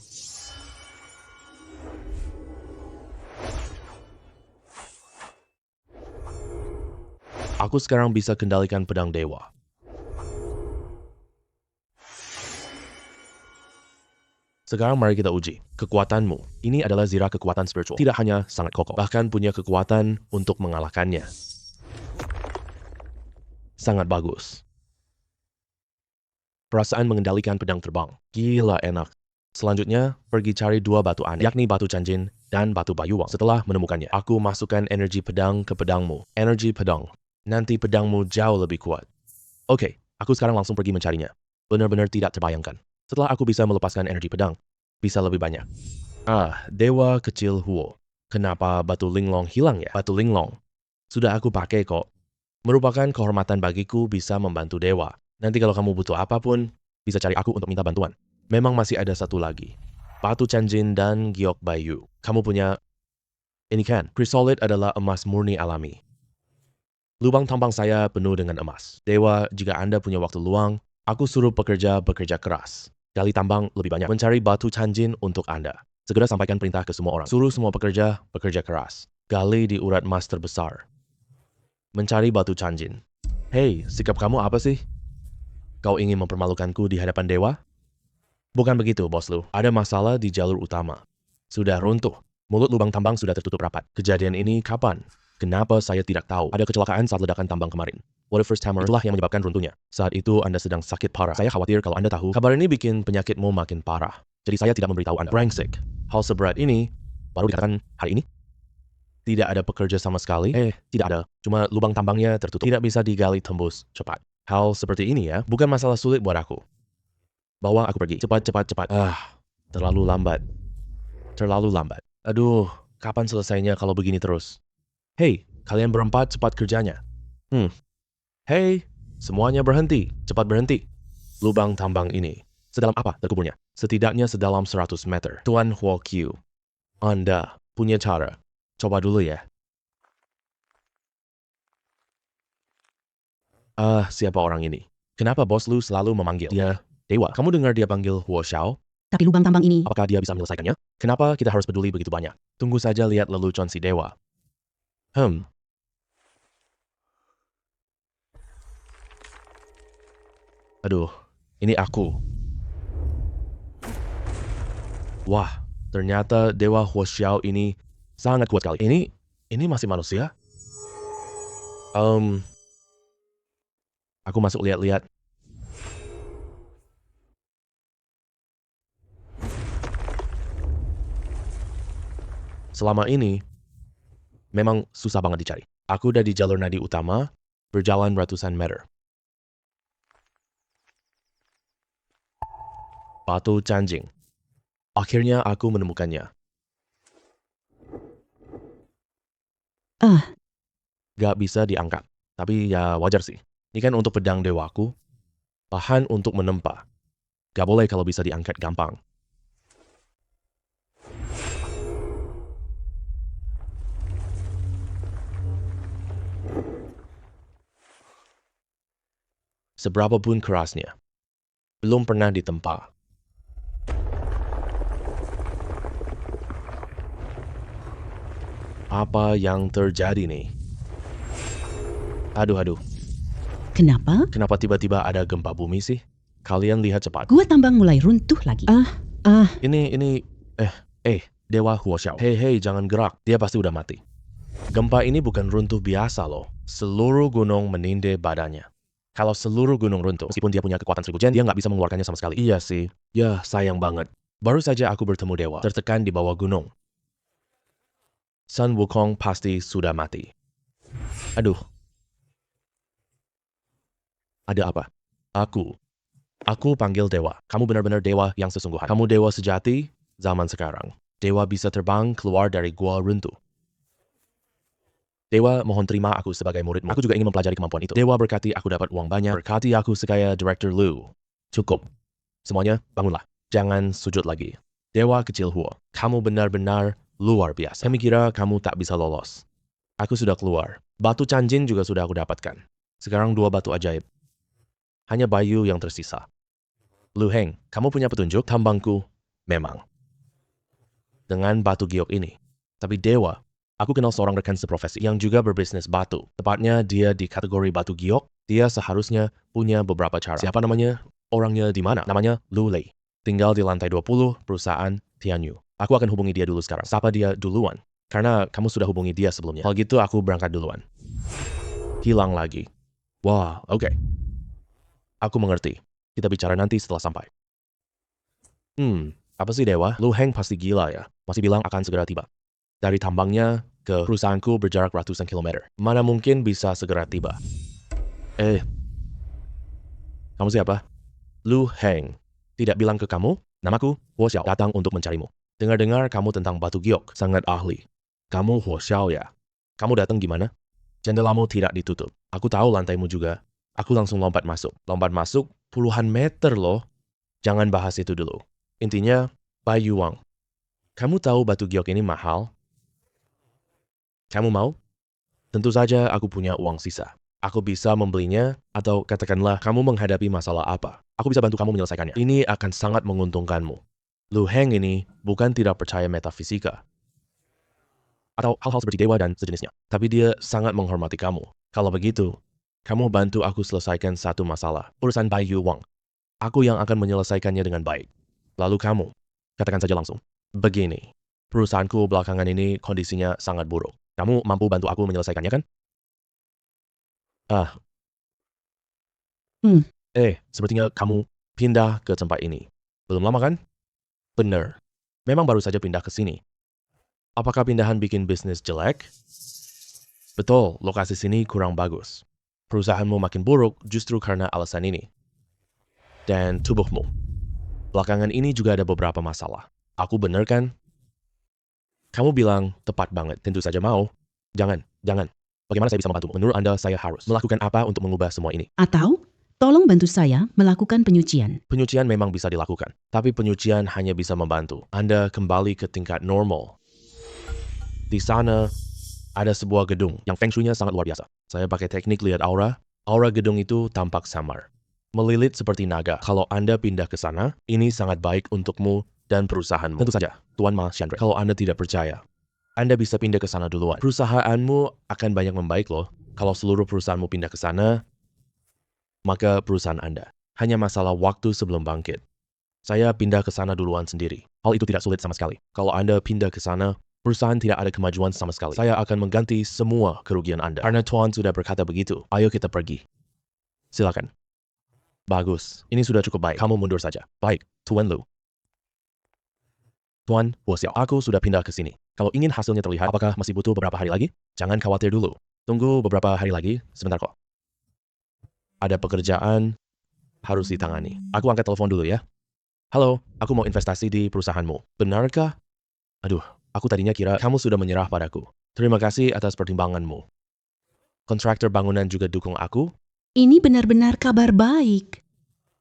Aku sekarang bisa kendalikan pedang dewa. Sekarang mari kita uji. Kekuatanmu. Ini adalah zirah kekuatan spiritual. Tidak hanya sangat kokoh, bahkan punya kekuatan untuk mengalahkannya. Sangat bagus. Perasaan mengendalikan pedang terbang. Gila enak. Selanjutnya, pergi cari 2 batu aneh, yakni batu canjin dan batu bayuwang. Setelah menemukannya, aku masukkan energi pedang ke pedangmu. Energi pedang. Nanti pedangmu jauh lebih kuat. Oke, aku sekarang langsung pergi mencarinya. Benar-benar tidak terbayangkan. Setelah aku bisa melepaskan energi pedang, bisa lebih banyak. Dewa kecil Huo. Kenapa batu linglong hilang ya? Batu linglong. Sudah aku pakai kok. Merupakan kehormatan bagiku bisa membantu dewa. Nanti kalau kamu butuh apapun, bisa cari aku untuk minta bantuan. Memang masih ada satu lagi. Batu Canjin dan Giok Bayu. Kamu punya... Ini kan, Chrysolite adalah emas murni alami. Lubang tambang saya penuh dengan emas. Dewa, jika Anda punya waktu luang, aku suruh pekerja bekerja keras. Gali tambang lebih banyak. Mencari batu Canjin untuk Anda. Segera sampaikan perintah ke semua orang. Suruh semua pekerja bekerja keras. Gali di urat emas terbesar. Mencari batu Canjin. Hei, sikap kamu apa sih? Kau ingin mempermalukanku di hadapan dewa? Bukan begitu, bos Lu. Ada masalah di jalur utama. Sudah runtuh. Mulut lubang tambang sudah tertutup rapat. Kejadian ini kapan? Kenapa saya tidak tahu? Ada kecelakaan saat ledakan tambang kemarin. Water First Hammer itulah yang menyebabkan runtuhnya. Saat itu Anda sedang sakit parah. Saya khawatir kalau Anda tahu, kabar ini bikin penyakitmu makin parah. Jadi saya tidak memberitahu Anda. Brengsek. Hal seberat ini baru dikatakan hari ini? Tidak ada pekerja sama sekali? Tidak ada. Cuma lubang tambangnya tertutup. Tidak bisa digali tembus cepat. Hal seperti ini ya, bukan masalah sulit buat aku. Bawa aku pergi. Cepat, cepat, cepat. Terlalu lambat. Terlalu lambat. Aduh, kapan selesainya kalau begini terus? Hei, kalian berempat cepat kerjanya. Hei, semuanya berhenti. Cepat berhenti. Lubang tambang ini. Sedalam apa terkuburnya? Setidaknya sedalam 100 meter. Tuan Huo Qiu, Anda punya cara. Coba dulu ya. Siapa orang ini? Kenapa bos Lu selalu memanggil dia dewa? Kamu dengar dia panggil Huo Xiao? Tapi lubang tambang ini... Apakah dia bisa menyelesaikannya? Kenapa kita harus peduli begitu banyak? Tunggu saja lihat lelucon si dewa. Aduh, ini aku. Wah, ternyata dewa Huo Xiao ini sangat kuat kali. Ini masih manusia? Aku masuk lihat-lihat. Selama ini, memang susah banget dicari. Aku udah di jalur nadi utama, berjalan ratusan meter. Batu Canjing. Akhirnya aku menemukannya. Gak bisa diangkat. Tapi ya wajar sih. Ini kan untuk pedang dewaku. Bahan untuk menempa. Gak boleh kalau bisa diangkat gampang. Seberapapun kerasnya, belum pernah ditempa. Apa yang terjadi nih? Aduh. Kenapa? Kenapa tiba-tiba ada gempa bumi sih? Kalian lihat cepat. Gua tambang mulai runtuh lagi. Dewa Huo Xiao. Hei, jangan gerak. Dia pasti udah mati. Gempa ini bukan runtuh biasa loh. Seluruh gunung menindih badannya. Kalau seluruh gunung runtuh, meskipun dia punya kekuatan 1000 gen, dia nggak bisa mengeluarkannya sama sekali. Iya sih. Ya, sayang banget. Baru saja aku bertemu dewa, tertekan di bawah gunung. Sun Wukong pasti sudah mati. Aduh. Ada apa? Aku panggil dewa. Kamu benar-benar dewa yang sesungguhnya. Kamu dewa sejati zaman sekarang. Dewa bisa terbang keluar dari gua runtuh. Dewa, mohon terima aku sebagai muridmu. Aku juga ingin mempelajari kemampuan itu. Dewa berkati aku dapat uang banyak. Berkati aku sekaya Director Lu. Cukup. Semuanya, bangunlah. Jangan sujud lagi. Dewa kecil Huo, kamu benar-benar luar biasa. Kami kira kamu tak bisa lolos. Aku sudah keluar. Batu Canjin juga sudah aku dapatkan. Sekarang 2 batu ajaib. Hanya Bayu yang tersisa. Lu Heng, kamu punya petunjuk? Tambangku, memang. Dengan batu giok ini. Tapi dewa, aku kenal seorang rekan seprofesi yang juga berbisnis batu. Tepatnya dia di kategori batu giok. Dia seharusnya punya beberapa cara. Siapa namanya? Orangnya di mana? Namanya Lu Lei. Tinggal di lantai 20 perusahaan Tianyu. Aku akan hubungi dia dulu sekarang. Sapa dia duluan. Karena kamu sudah hubungi dia sebelumnya. Kalau gitu aku berangkat duluan. Hilang lagi. Wah, oke. Aku mengerti. Kita bicara nanti setelah sampai. Apa sih dewa? Lu Heng pasti gila ya. Masih bilang akan segera tiba. Dari tambangnya ke perusahaanku berjarak ratusan kilometer. Mana mungkin bisa segera tiba? Kamu siapa? Lu Heng. Tidak bilang ke kamu? Namaku Huo Xiao, datang untuk mencarimu. Dengar-dengar kamu tentang batu giok, sangat ahli. Kamu Huo Xiao ya? Kamu datang gimana? Jendelamu tidak ditutup. Aku tahu lantaimu juga. Aku langsung lompat masuk. Lompat masuk puluhan meter loh. Jangan bahas itu dulu. Intinya, buy you uang. Kamu tahu batu giok ini mahal? Kamu mau? Tentu saja aku punya uang sisa. Aku bisa membelinya, atau katakanlah kamu menghadapi masalah apa. Aku bisa bantu kamu menyelesaikannya. Ini akan sangat menguntungkanmu. Lu Heng ini bukan tidak percaya metafisika, atau hal-hal seperti dewa dan sejenisnya. Tapi dia sangat menghormati kamu. Kalau begitu, kamu bantu aku selesaikan satu masalah. Urusan Bai Yu Wang. Aku yang akan menyelesaikannya dengan baik. Lalu kamu, katakan saja langsung. Begini, perusahaanku belakangan ini kondisinya sangat buruk. Kamu mampu bantu aku menyelesaikannya kan? Ah, Hmm. sepertinya kamu pindah ke tempat ini. Belum lama kan? Bener. Memang baru saja pindah ke sini. Apakah pindahan bikin bisnis jelek? Betul, lokasi sini kurang bagus. Perusahaanmu makin buruk justru karena alasan ini. Dan tubuhmu. Belakangan ini juga ada beberapa masalah. Aku bener kan? Kamu bilang tepat banget, tentu saja mau. Jangan. Bagaimana saya bisa membantu? Menurut Anda, saya harus melakukan apa untuk mengubah semua ini? Atau, tolong bantu saya melakukan penyucian. Penyucian memang bisa dilakukan, tapi penyucian hanya bisa membantu Anda kembali ke tingkat normal. Di sana, ada sebuah gedung yang feng shui-nya sangat luar biasa. Saya pakai teknik lihat aura. Aura gedung itu tampak samar, melilit seperti naga. Kalau Anda pindah ke sana, ini sangat baik untukmu dan perusahaanmu. Tentu saja, Tuan Ma Chandra. Kalau Anda tidak percaya, Anda bisa pindah ke sana duluan. Perusahaanmu akan banyak membaik loh. Kalau seluruh perusahaanmu pindah ke sana, maka perusahaan Anda hanya masalah waktu sebelum bangkit. Saya pindah ke sana duluan sendiri. Hal itu tidak sulit sama sekali. Kalau Anda pindah ke sana, perusahaan tidak ada kemajuan sama sekali. Saya akan mengganti semua kerugian Anda. Karena Tuan sudah berkata begitu, ayo kita pergi. Silakan. Bagus, ini sudah cukup baik. Kamu mundur saja. Baik, Tuan Lu. Tuan, Wu Xiao, aku sudah pindah ke sini. Kalau ingin hasilnya terlihat, apakah masih butuh beberapa hari lagi? Jangan khawatir dulu. Tunggu beberapa hari lagi, sebentar kok. Ada pekerjaan harus ditangani. Aku angkat telepon dulu ya. Halo, aku mau investasi di perusahaanmu. Benarkah? Aduh, aku tadinya kira kamu sudah menyerah padaku. Terima kasih atas pertimbanganmu. Kontraktor bangunan juga dukung aku? Ini benar-benar kabar baik.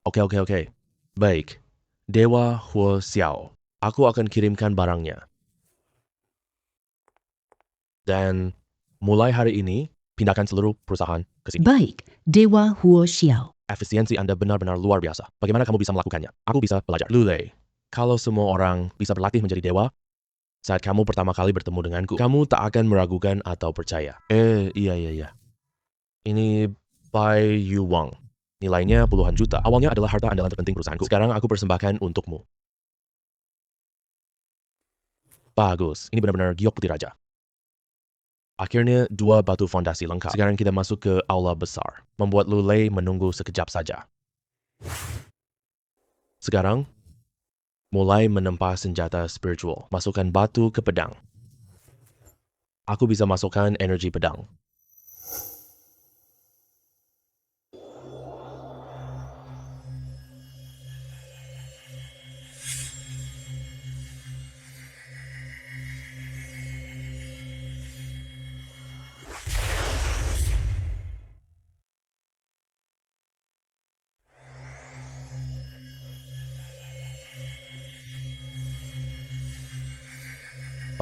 Oke. Baik. Dewa Huo Xiao. Aku akan kirimkan barangnya. Dan mulai hari ini, pindahkan seluruh perusahaan ke sini. Baik, Dewa Huo Xiao. Efisiensi Anda benar-benar luar biasa. Bagaimana kamu bisa melakukannya? Aku bisa belajar. Lulei, kalau semua orang bisa berlatih menjadi dewa, saat kamu pertama kali bertemu denganku, kamu tak akan meragukan atau percaya. Iya. Ini Bai Yu Wang. Nilainya puluhan juta. Awalnya adalah harta andalan terpenting perusahaanku. Sekarang aku persembahkan untukmu. Bagus, ini benar-benar giok putih raja. Akhirnya 2 batu fondasi lengkap. Sekarang kita masuk ke aula besar. Membuat Lulei menunggu sekejap saja. Sekarang, mulai menempa senjata spiritual. Masukkan batu ke pedang. Aku bisa masukkan energi pedang.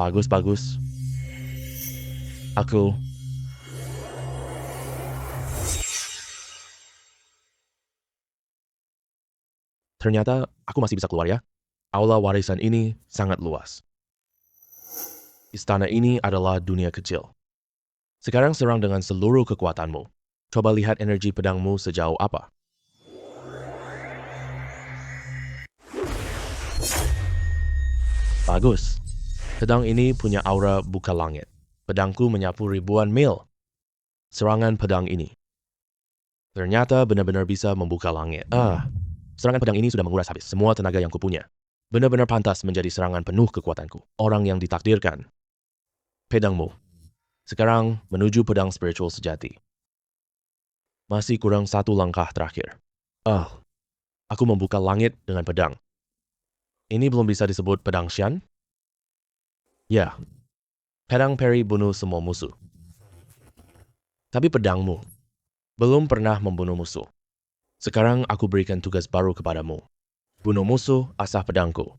Bagus. Aku ternyata aku masih bisa keluar ya. Aula warisan ini sangat luas. Istana ini adalah dunia kecil. Sekarang serang dengan seluruh kekuatanmu. Coba lihat energi pedangmu sejauh apa. Bagus. Pedang ini punya aura buka langit. Pedangku menyapu ribuan mil. Serangan pedang ini ternyata benar-benar bisa membuka langit. Serangan pedang ini sudah menguras habis semua tenaga yang kupunya. Benar-benar pantas menjadi serangan penuh kekuatanku. Orang yang ditakdirkan. Pedangmu. Sekarang menuju pedang spiritual sejati. Masih kurang 1 langkah terakhir. Aku membuka langit dengan pedang. Ini belum bisa disebut pedang Xian? Ya. Pedang Peri bunuh semua musuh. Tapi pedangmu belum pernah membunuh musuh. Sekarang aku berikan tugas baru kepadamu. Bunuh musuh, asah pedangku.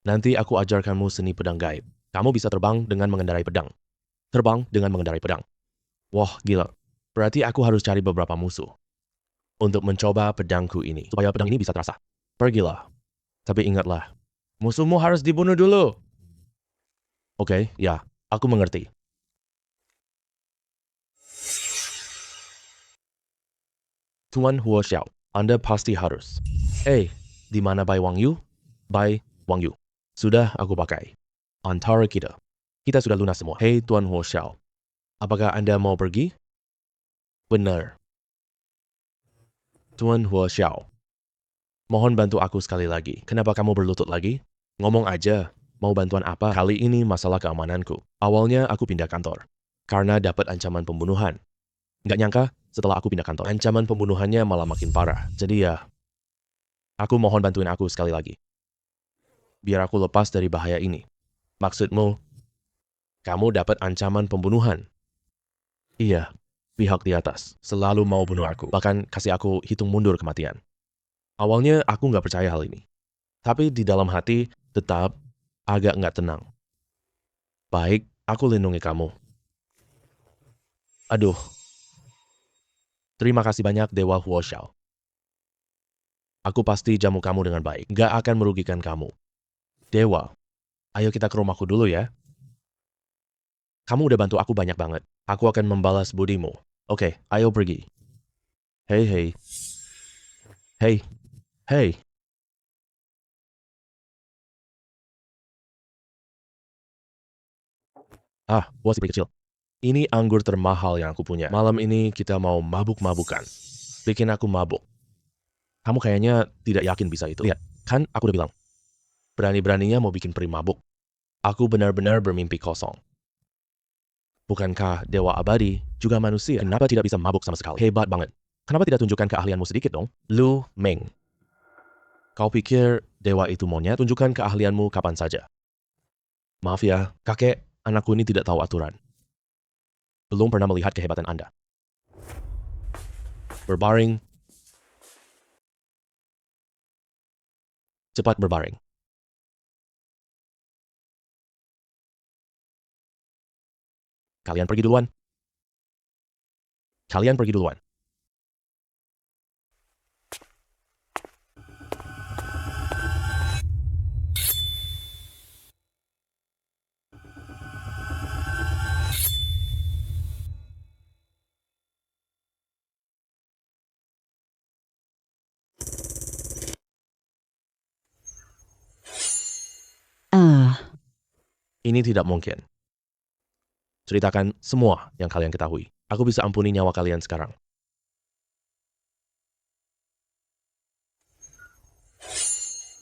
Nanti aku ajarkanmu seni pedang gaib. Kamu bisa terbang dengan mengendarai pedang. Terbang dengan mengendarai pedang. Wah, gila. Berarti aku harus cari beberapa musuh untuk mencoba pedangku ini, supaya pedang ini bisa terasa. Pergilah. Tapi ingatlah, musuhmu harus dibunuh dulu. Oke, ya, aku mengerti. Tuan Huo Xiao, Anda pasti harus. Di mana Bai Wang Yu? Bai Wang Yu. Sudah aku pakai. Antara kita. Kita sudah lunas semua. Hei Tuan Huo Xiao, apakah Anda mau pergi? Benar. Tuan Huo Xiao, mohon bantu aku sekali lagi. Kenapa kamu berlutut lagi? Ngomong aja, mau bantuan apa? Kali ini masalah keamananku. Awalnya aku pindah kantor, karena dapat ancaman pembunuhan. Nggak nyangka, setelah aku pindah kantor, ancaman pembunuhannya malah makin parah. Jadi ya, aku mohon bantuin aku sekali lagi. Biar aku lepas dari bahaya ini. Maksudmu, kamu dapat ancaman pembunuhan? Iya, pihak di atas selalu mau bunuh aku, bahkan kasih aku hitung mundur kematian. Awalnya aku nggak percaya hal ini. Tapi di dalam hati tetap agak nggak tenang. Baik, aku lindungi kamu. Aduh, terima kasih banyak Dewa Huo Xiao. Aku pasti jamu kamu dengan baik, nggak akan merugikan kamu. Dewa, ayo kita ke rumahku dulu ya. Kamu udah bantu aku banyak banget. Aku akan membalas budimu. Oke, ayo pergi. Hei, hei. Hei, hei. Wah si kecil. Ini anggur termahal yang aku punya. Malam ini kita mau mabuk-mabukan. Bikin aku mabuk. Kamu kayaknya tidak yakin bisa itu. Lihat, kan aku udah bilang. Berani-beraninya mau bikin peri mabuk. Aku benar-benar bermimpi kosong. Bukankah Dewa Abadi juga manusia? Kenapa tidak bisa mabuk sama sekali? Hebat banget. Kenapa tidak tunjukkan keahlianmu sedikit dong? Lu Meng. Kau pikir dewa itu monyet? Tunjukkan keahlianmu kapan saja. Maaf ya, kakek, anakku ini tidak tahu aturan. Belum pernah melihat kehebatan Anda. Berbaring. Cepat berbaring. Kalian pergi duluan. Kalian pergi duluan. Ini tidak mungkin. Ceritakan semua yang kalian ketahui. Aku bisa ampuni nyawa kalian sekarang.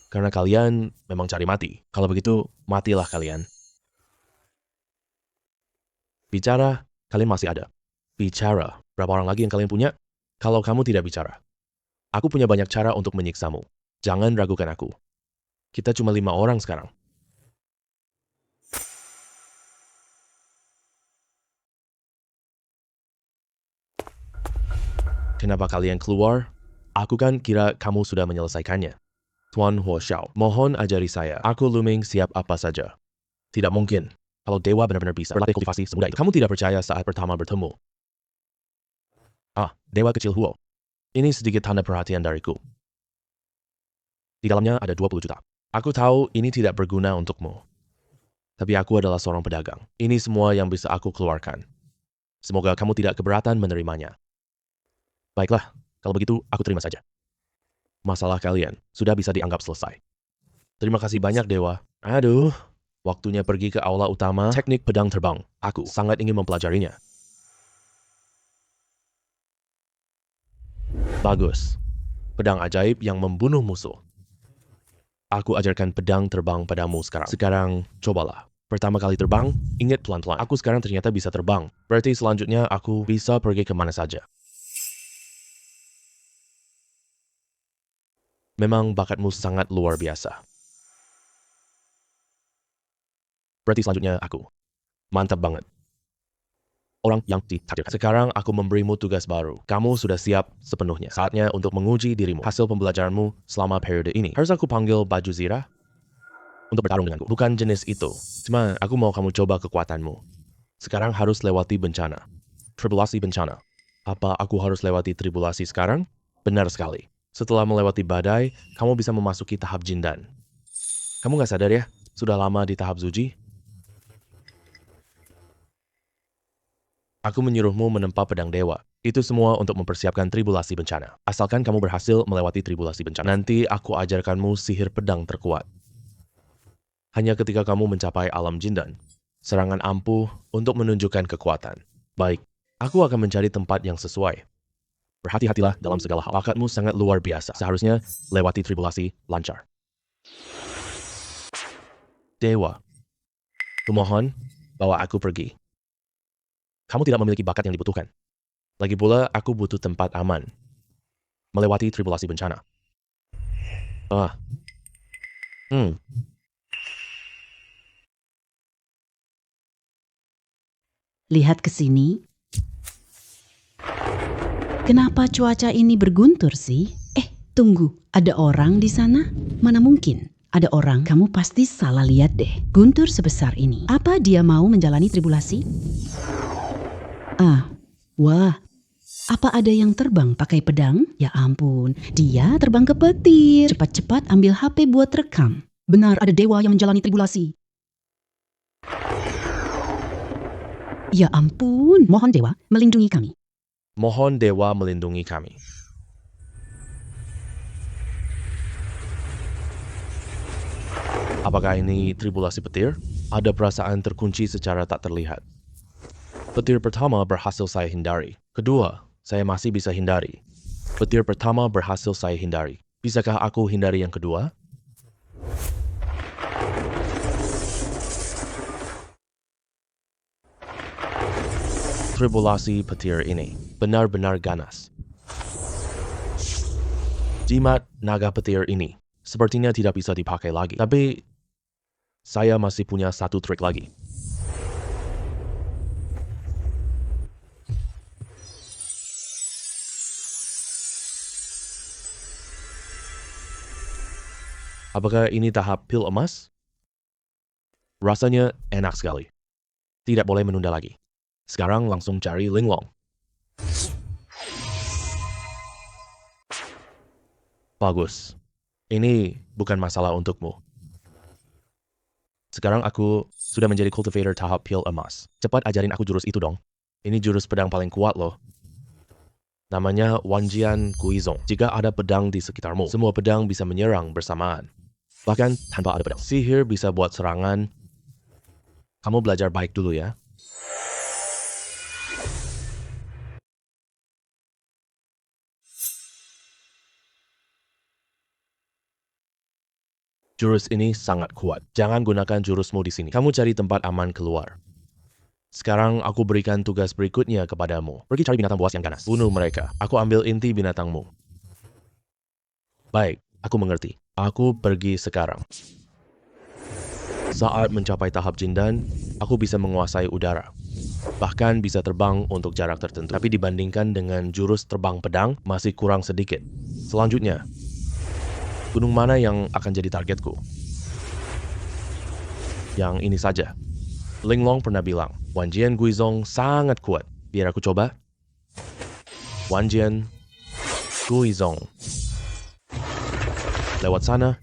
Karena kalian memang cari mati. Kalau begitu, matilah kalian. Bicara, kalian masih ada. Bicara, berapa orang lagi yang kalian punya? Kalau kamu tidak bicara. Aku punya banyak cara untuk menyiksamu. Jangan ragukan aku. Kita cuma 5 orang sekarang. Kenapa kalian keluar? Aku kan kira kamu sudah menyelesaikannya. Tuan Huo Xiao, mohon ajari saya. Aku Luming siap apa saja. Tidak mungkin. Kalau dewa benar-benar bisa berlatih kultivasi semudah itu. Kamu tidak percaya saat pertama bertemu. Dewa kecil Huo. Ini sedikit tanda perhatian dariku. Di dalamnya ada 20 juta. Aku tahu ini tidak berguna untukmu. Tapi aku adalah seorang pedagang. Ini semua yang bisa aku keluarkan. Semoga kamu tidak keberatan menerimanya. Baiklah, kalau begitu aku terima saja. Masalah kalian sudah bisa dianggap selesai. Terima kasih banyak, Dewa. Aduh, waktunya pergi ke aula utama teknik pedang terbang. Aku sangat ingin mempelajarinya. Bagus. Pedang ajaib yang membunuh musuh. Aku ajarkan pedang terbang padamu sekarang. Sekarang, cobalah. Pertama kali terbang, ingat pelan-pelan. Aku sekarang ternyata bisa terbang. Berarti selanjutnya aku bisa pergi kemana saja. Memang bakatmu sangat luar biasa. Berarti selanjutnya aku. Mantap banget. orang yang ditakdirkan. Sekarang aku memberimu tugas baru. Kamu sudah siap sepenuhnya. Saatnya untuk menguji dirimu. Hasil pembelajaranmu selama periode ini. Harus aku panggil baju zirah untuk bertarung denganku? Bukan jenis itu. Cuma aku mau kamu coba kekuatanmu. Sekarang harus lewati bencana. Tribulasi bencana. Apa aku harus lewati tribulasi sekarang? Benar sekali. Setelah melewati badai, kamu bisa memasuki tahap jindan. Kamu gak sadar ya? Sudah lama di tahap zuji? Aku menyuruhmu menempa pedang dewa. Itu semua untuk mempersiapkan tribulasi bencana. Asalkan kamu berhasil melewati tribulasi bencana. Nanti aku ajarkanmu sihir pedang terkuat. Hanya ketika kamu mencapai alam jindan, serangan ampuh untuk menunjukkan kekuatan. Baik, aku akan mencari tempat yang sesuai. Berhati-hatilah dalam segala hal. Bakatmu sangat luar biasa. Seharusnya lewati tribulasi lancar. Dewa, kumohon, bawa aku pergi. Kamu tidak memiliki bakat yang dibutuhkan. Lagi pula, aku butuh tempat aman. Melewati tribulasi bencana. Lihat ke sini. Kenapa cuaca ini berguntur sih? Tunggu, ada orang di sana? Mana mungkin? Ada orang, kamu pasti salah lihat deh. Guntur sebesar ini. Apa dia mau menjalani tribulasi? Wah. Apa ada yang terbang pakai pedang? Ya ampun, dia terbang ke petir. Cepat-cepat ambil HP buat rekam. Benar, ada dewa yang menjalani tribulasi. Ya ampun, mohon dewa melindungi kami. Mohon dewa melindungi kami. Apakah ini tribulasi petir? Ada perasaan terkunci secara tak terlihat. Petir pertama berhasil saya hindari. Kedua, saya masih bisa hindari. Petir pertama berhasil saya hindari. Bisakah aku hindari yang kedua? Tribulasi petir ini benar-benar ganas. Jimat naga petir ini sepertinya tidak bisa dipakai lagi. Tapi saya masih punya satu trik lagi. Apakah ini tahap pil emas? Rasanya enak sekali. Tidak boleh menunda lagi. Sekarang langsung cari linglong. Bagus. Ini bukan masalah untukmu. Sekarang aku sudah menjadi cultivator tahap pil emas. Cepat ajarin aku jurus itu dong. Ini jurus pedang paling kuat loh. Namanya Wanjian Guizong. Jika ada pedang di sekitarmu, semua pedang bisa menyerang bersamaan. Bahkan tanpa ada pedang. Sihir bisa buat serangan. Kamu belajar baik dulu ya. Jurus ini sangat kuat. Jangan gunakan jurusmu di sini. Kamu cari tempat aman keluar. Sekarang aku berikan tugas berikutnya kepadamu. Pergi cari binatang buas yang ganas. Bunuh mereka. Aku ambil inti binatangmu. Baik, aku mengerti. Aku pergi sekarang. Saat mencapai tahap jindan, aku bisa menguasai udara. Bahkan bisa terbang untuk jarak tertentu. Tapi dibandingkan dengan jurus terbang pedang, masih kurang sedikit. Selanjutnya, gunung mana yang akan jadi targetku? Yang ini saja. Linglong pernah bilang, Wanjian Guizong sangat kuat. Biar aku coba. Wanjian Guizong. Lewat sana.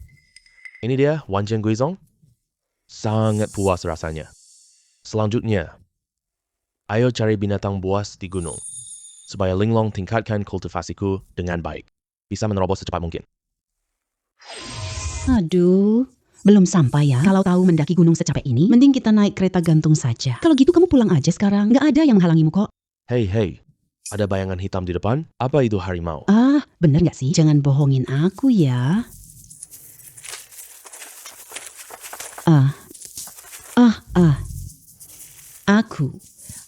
Ini dia, Wanjian Guizong. Sangat puas rasanya. Selanjutnya, ayo cari binatang buas di gunung. Supaya Linglong tingkatkan kultivasiku dengan baik. Bisa menerobos secepat mungkin. Aduh, belum sampai ya. Kalau tahu mendaki gunung secapek ini, mending kita naik kereta gantung saja. Kalau gitu kamu pulang aja sekarang. Nggak ada yang menghalangimu kok. Hei. Ada bayangan hitam di depan? Apa itu harimau? Bener nggak sih? Jangan bohongin aku ya.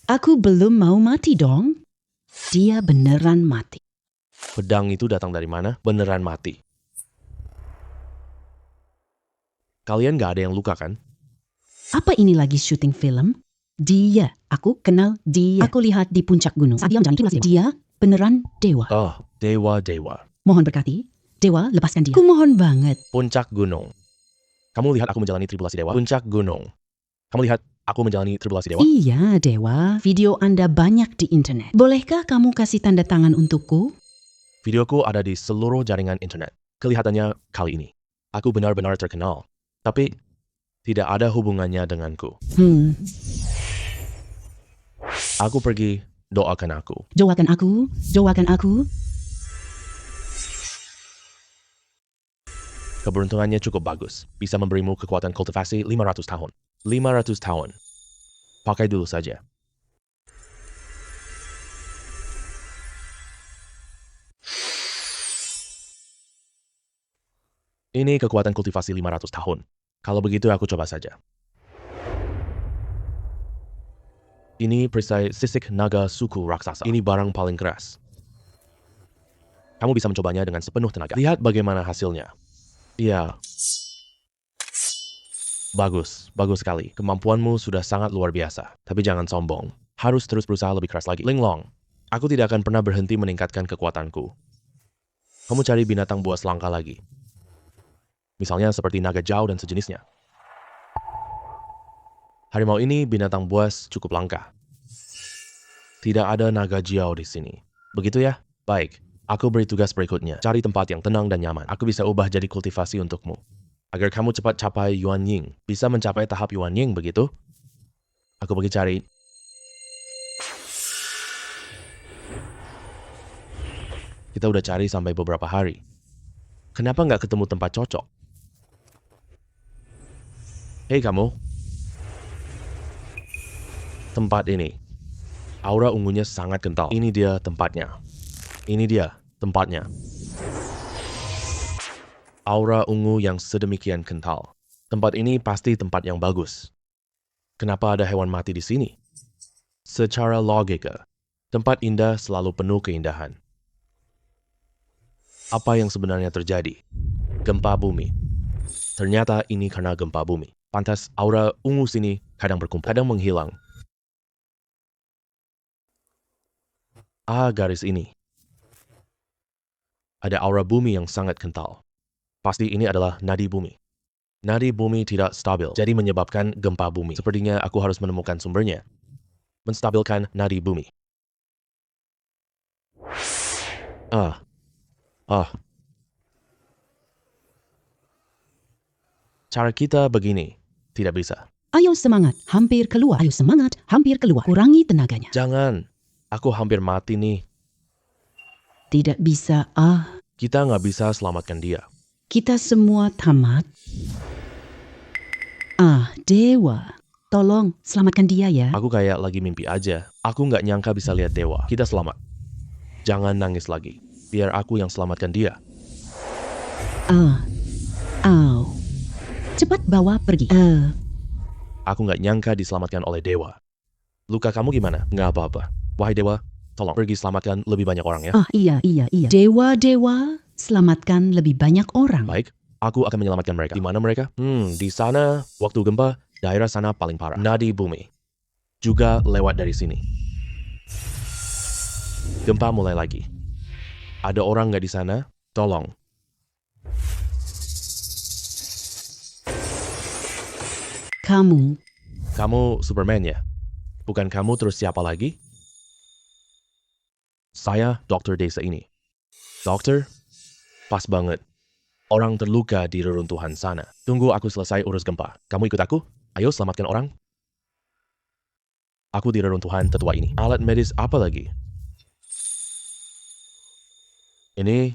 Aku belum mau mati dong. Dia beneran mati. Pedang itu datang dari mana? Beneran mati. Kalian gak ada yang luka kan? Apa ini lagi syuting film? Dia, aku kenal dia. Aku lihat di puncak gunung saat dia menjalani tribulasi dewa. Dia beneran dewa. Oh, dewa. Mohon berkati. Dewa, lepaskan dia. Ku mohon banget. Puncak gunung. Kamu lihat aku menjalani tribulasi dewa? Puncak gunung. Kamu lihat aku menjalani tribulasi dewa? Iya, dewa. Video Anda banyak di internet. Bolehkah kamu kasih tanda tangan untukku? Videoku ada di seluruh jaringan internet. Kelihatannya kali ini, aku benar-benar terkenal. Tapi, tidak ada hubungannya denganku. Aku pergi, doakan aku. Doakan aku. Doakan aku. Keberuntungannya cukup bagus. Bisa memberimu kekuatan kultivasi 500 tahun. 500 tahun. Pakai dulu saja. Ini kekuatan kultivasi 500 tahun. Kalau begitu aku coba saja. Ini perisai sisik naga suku raksasa. Ini barang paling keras. Kamu bisa mencobanya dengan sepenuh tenaga. Lihat bagaimana hasilnya. Iya. Bagus sekali. Kemampuanmu sudah sangat luar biasa. Tapi jangan sombong. Harus terus berusaha lebih keras lagi. Linglong, aku tidak akan pernah berhenti meningkatkan kekuatanku. Kamu cari binatang buas langka lagi. Misalnya seperti naga jau dan sejenisnya. Harimau ini binatang buas cukup langka. Tidak ada naga jiao di sini. Begitu ya? Baik. Aku beri tugas berikutnya. Cari tempat yang tenang dan nyaman. Aku bisa ubah jadi kultivasi untukmu. Agar kamu cepat capai Yuan Ying. Bisa mencapai tahap Yuan Ying, begitu? Aku pergi cari. Kita udah cari sampai beberapa hari. Kenapa nggak ketemu tempat cocok? Hei kamu. Tempat ini. Aura ungunya sangat kental. Ini dia tempatnya. Ini dia tempatnya. Aura ungu yang sedemikian kental. Tempat ini pasti tempat yang bagus. Kenapa ada hewan mati di sini? Secara logika, tempat indah selalu penuh keindahan. Apa yang sebenarnya terjadi? Gempa bumi. Ternyata ini karena gempa bumi. Pantas aura ungu sini kadang berkumpul, kadang menghilang. Garis ini. Ada aura bumi yang sangat kental. Pasti ini adalah nadi bumi. Nadi bumi tidak stabil, jadi menyebabkan gempa bumi. Sepertinya aku harus menemukan sumbernya. Menstabilkan nadi bumi. Cara kita begini. Tidak bisa. Ayo semangat, hampir keluar. Ayo semangat, hampir keluar. Kurangi tenaganya. Jangan. Aku hampir mati nih. Tidak bisa, Kita nggak bisa selamatkan dia. kita semua tamat. Dewa. Tolong, selamatkan dia ya. Aku kayak lagi mimpi aja. Aku nggak nyangka bisa lihat dewa. Kita selamat. Jangan nangis lagi. Biar aku yang selamatkan dia. Cepat bawa pergi. Aku nggak nyangka diselamatkan oleh dewa. Luka kamu gimana? Nggak apa-apa. Wahai dewa, tolong pergi selamatkan lebih banyak orang ya. Iya. Dewa, selamatkan lebih banyak orang. Baik, aku akan menyelamatkan mereka. Di mana mereka? Di sana, waktu gempa, daerah sana paling parah. Nadi bumi. Juga lewat dari sini. Gempa mulai lagi. Ada orang nggak di sana? Tolong. Kamu Superman ya? Bukan kamu terus siapa lagi? Saya dokter desa ini. Dokter? Pas banget. Orang terluka di reruntuhan sana. Tunggu aku selesai urus gempa. Kamu ikut aku? Ayo selamatkan orang. Aku di reruntuhan tetua ini. Alat medis apa lagi? Ini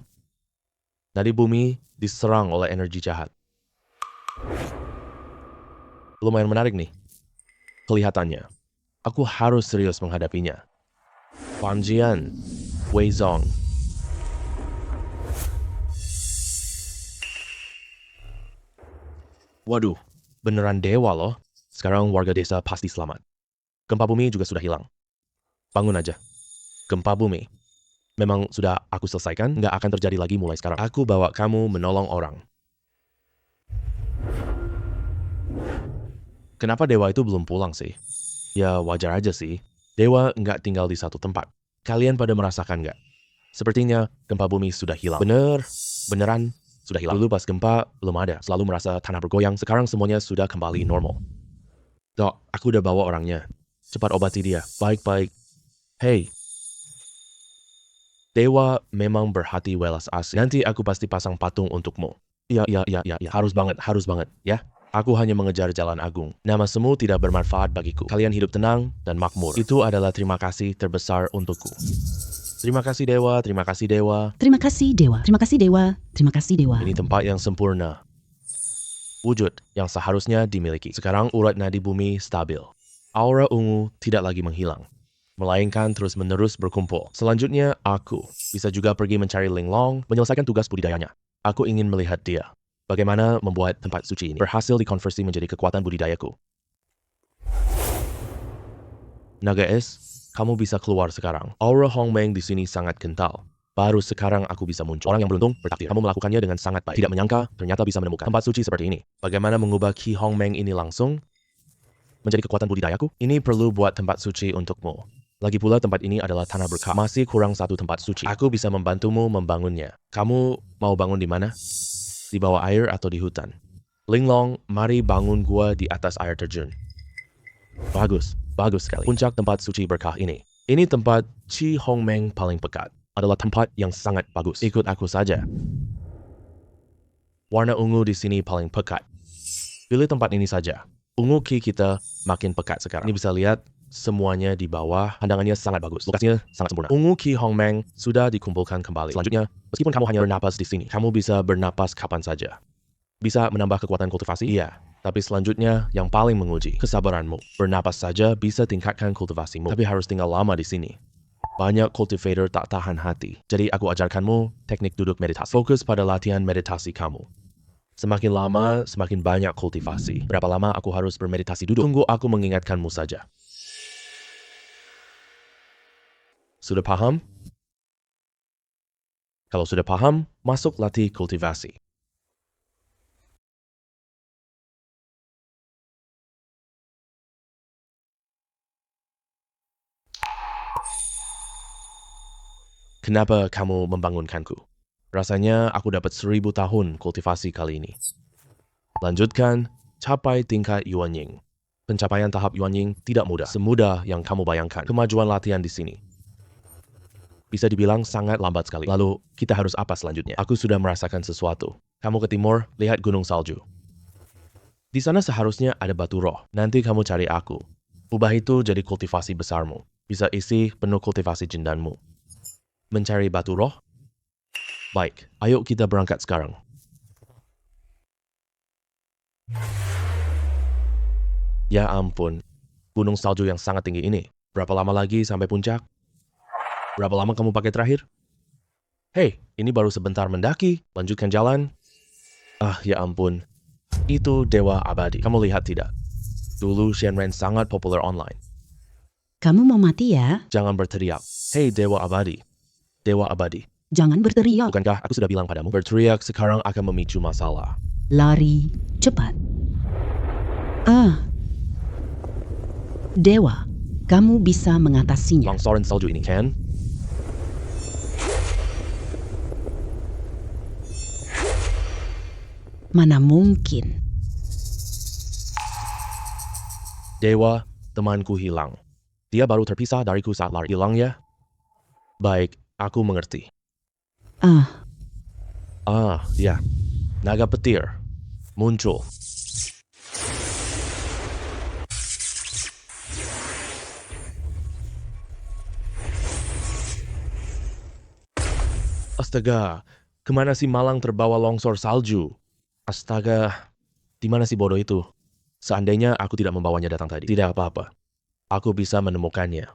nadi bumi diserang oleh energi jahat. Lumayan menarik nih. Kelihatannya. Aku harus serius menghadapinya. Panjian, Weizong. Waduh, beneran dewa loh. Sekarang warga desa pasti selamat. Gempa bumi juga sudah hilang. Bangun aja. Gempa bumi. Memang sudah aku selesaikan, nggak akan terjadi lagi mulai sekarang. Aku bawa kamu menolong orang. Kenapa dewa itu belum pulang sih? Ya wajar aja sih. Dewa nggak tinggal di satu tempat. Kalian pada merasakan nggak? Sepertinya gempa bumi sudah hilang. Beneran sudah hilang. Dulu pas gempa belum ada. Selalu merasa tanah bergoyang. Sekarang semuanya sudah kembali normal. Dok, aku udah bawa orangnya. Cepat obati dia. Baik-baik. Hey, Dewa memang berhati welas asih. Nanti aku pasti pasang patung untukmu. Ya. Harus banget, ya. Aku hanya mengejar jalan agung. Nama semu tidak bermanfaat bagiku. Kalian hidup tenang dan makmur. Itu adalah terima kasih terbesar untukku. Terima kasih Dewa, terima kasih Dewa. Terima kasih, Dewa. Terima kasih, Dewa. Terima kasih, Dewa. Ini tempat yang sempurna. Wujud yang seharusnya dimiliki. Sekarang urat nadi bumi stabil. Aura ungu tidak lagi menghilang, melainkan terus-menerus berkumpul. Selanjutnya, aku bisa juga pergi mencari Linglong, menyelesaikan tugas budidayanya. Aku ingin melihat dia. Bagaimana membuat tempat suci ini berhasil dikonversi menjadi kekuatan budidayaku. Naga es, kamu bisa keluar sekarang. Aura Hongmeng di sini sangat kental. Baru sekarang aku bisa muncul. Orang yang beruntung bertakdir. Kamu melakukannya dengan sangat baik. Tidak menyangka, ternyata bisa menemukan tempat suci seperti ini. Bagaimana mengubah Qi Hongmeng ini langsung menjadi kekuatan budidayaku? Ini perlu buat tempat suci untukmu. Lagi pula tempat ini adalah tanah berkah. Masih kurang satu tempat suci. Aku bisa membantumu membangunnya. Kamu mau bangun di mana? Di bawah air atau di hutan? Linglong, mari bangun gua di atas air terjun. Bagus sekali. Puncak tempat suci berkah ini. Ini tempat Qi Hongmeng paling pekat. Adalah tempat yang sangat bagus. Ikut aku saja. Warna ungu di sini paling pekat. Pilih tempat ini saja. Ungu Qi kita makin pekat sekarang. Ini bisa lihat semuanya di bawah. Pandangannya sangat bagus. Lokasinya sangat sempurna. Ungu Qi Hongmeng sudah dikumpulkan kembali. Selanjutnya, meskipun kamu hanya bernapas di sini, kamu bisa bernapas kapan saja. Bisa menambah kekuatan kultivasi? Iya. Tapi selanjutnya, yang paling menguji, kesabaranmu. Bernapas saja bisa tingkatkan kultivasimu. Tapi harus tinggal lama di sini. Banyak cultivator tak tahan hati. Jadi aku ajarkanmu teknik duduk meditasi. Fokus pada latihan meditasi kamu. Semakin lama, semakin banyak kultivasi. Berapa lama aku harus bermeditasi duduk? Tunggu aku mengingatkanmu saja. Sudah paham? Kalau sudah paham, masuk latih kultivasi. Kenapa kamu membangunkanku? Rasanya aku dapat 1000 tahun kultivasi kali ini. Lanjutkan, capai tingkat Yuanying. Pencapaian tahap Yuanying tidak mudah, semudah yang kamu bayangkan. Kemajuan latihan di sini bisa dibilang sangat lambat sekali. Lalu, kita harus apa selanjutnya? Aku sudah merasakan sesuatu. Kamu ke timur, lihat gunung salju. Di sana seharusnya ada batu roh. Nanti kamu cari aku. Ubah itu jadi kultivasi besarmu. Bisa isi penuh kultivasi jindanmu. Mencari batu roh? Baik, ayo kita berangkat sekarang. Ya ampun, gunung salju yang sangat tinggi ini. Berapa lama lagi sampai puncak? Berapa lama kamu pakai terakhir? Hei, ini baru sebentar mendaki. Lanjutkan jalan. Ya ampun. Itu Dewa Abadi. Kamu lihat tidak? Dulu Shenren sangat populer online. Kamu mau mati ya? Jangan berteriak. Hei Dewa Abadi. Dewa Abadi. Jangan berteriak. Bukankah aku sudah bilang padamu? Berteriak sekarang akan memicu masalah. Lari cepat. Dewa, kamu bisa mengatasinya. Longsoran salju ini, kan? Mana mungkin? Dewa, temanku hilang. Dia baru terpisah dariku saat lari. Hilang ya? Baik, aku mengerti. Ya. Naga petir. Muncul. Astaga, kemana si malang terbawa longsor salju? Astaga, di mana si bodoh itu? Seandainya aku tidak membawanya datang tadi, tidak apa-apa. Aku bisa menemukannya.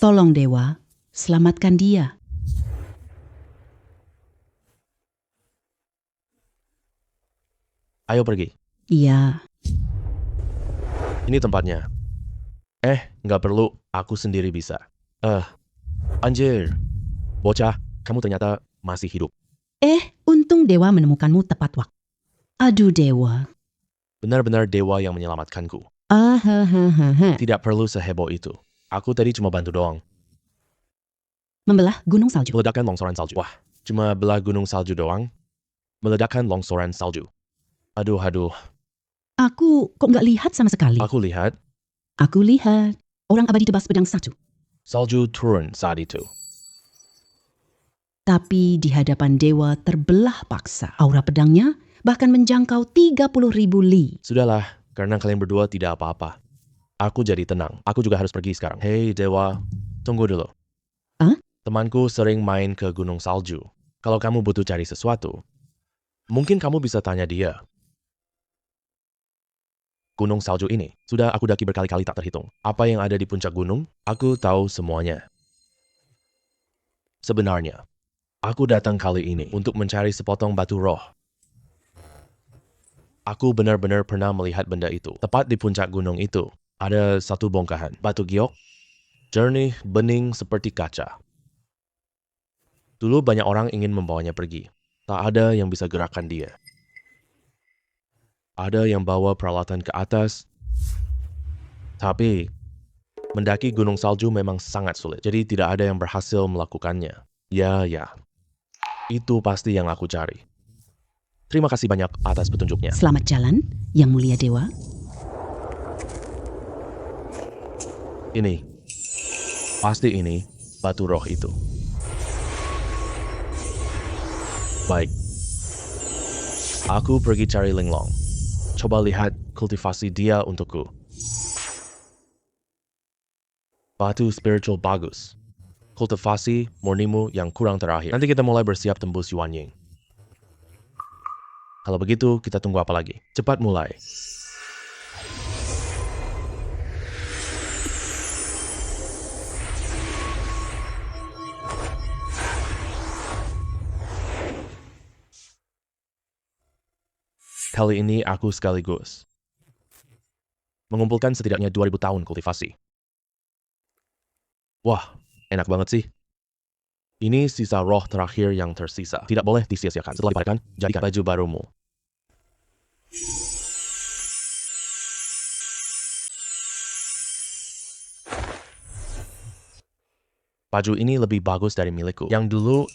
Tolong Dewa, selamatkan dia. Ayo pergi. Iya. Ini tempatnya. Nggak perlu, aku sendiri bisa. Anjir. Bocah, kamu ternyata masih hidup. Untung Dewa menemukanmu tepat waktu. Aduh Dewa. Benar-benar dewa yang menyelamatkanku. Ahahaha. Tidak perlu seheboh itu. Aku tadi cuma bantu doang. Membelah gunung salju. Meledakkan longsoran salju. Wah, cuma belah gunung salju doang. Meledakkan longsoran salju. Aduh. Aku kok nggak lihat sama sekali. Aku lihat Aku lihat. Orang abadi tebas pedang satu. salju turun saat itu. Tapi di hadapan dewa terbelah paksa. Aura pedangnya bahkan menjangkau 30.000 li. Sudahlah, karena kalian berdua tidak apa-apa. Aku jadi tenang. Aku juga harus pergi sekarang. Hei dewa, tunggu dulu. Hah? Temanku sering main ke gunung salju. Kalau kamu butuh cari sesuatu, mungkin kamu bisa tanya dia. Gunung salju ini sudah aku daki berkali-kali tak terhitung. Apa yang ada di puncak gunung, aku tahu semuanya. Sebenarnya, aku datang kali ini untuk mencari sepotong batu roh. Aku benar-benar pernah melihat benda itu. Tepat di puncak gunung itu, ada satu bongkahan. Batu giok, jernih, bening seperti kaca. Dulu banyak orang ingin membawanya pergi. Tak ada yang bisa gerakkan dia. Ada yang bawa peralatan ke atas. Tapi, mendaki gunung salju memang sangat sulit. Jadi tidak ada yang berhasil melakukannya. Ya. Itu pasti yang aku cari. Terima kasih banyak atas petunjuknya. Selamat jalan, Yang Mulia Dewa. Ini. Pasti ini batu roh itu. Baik. Aku pergi cari Linglong. Coba lihat kultivasi dia untukku. Batu spiritual bagus. Kultivasi murnimu yang kurang terakhir. Nanti kita mulai bersiap tembus Yuan Ying. Kalau begitu, kita tunggu apa lagi? Cepat mulai. Kali ini aku sekaligus mengumpulkan setidaknya 2000 tahun kultivasi. Wah, enak banget sih. Ini sisa roh terakhir yang tersisa. Tidak boleh disia-siakan. Setelah dipadatkan, jadikan baju barumu. Baju ini lebih bagus dari milikku. Yang dulu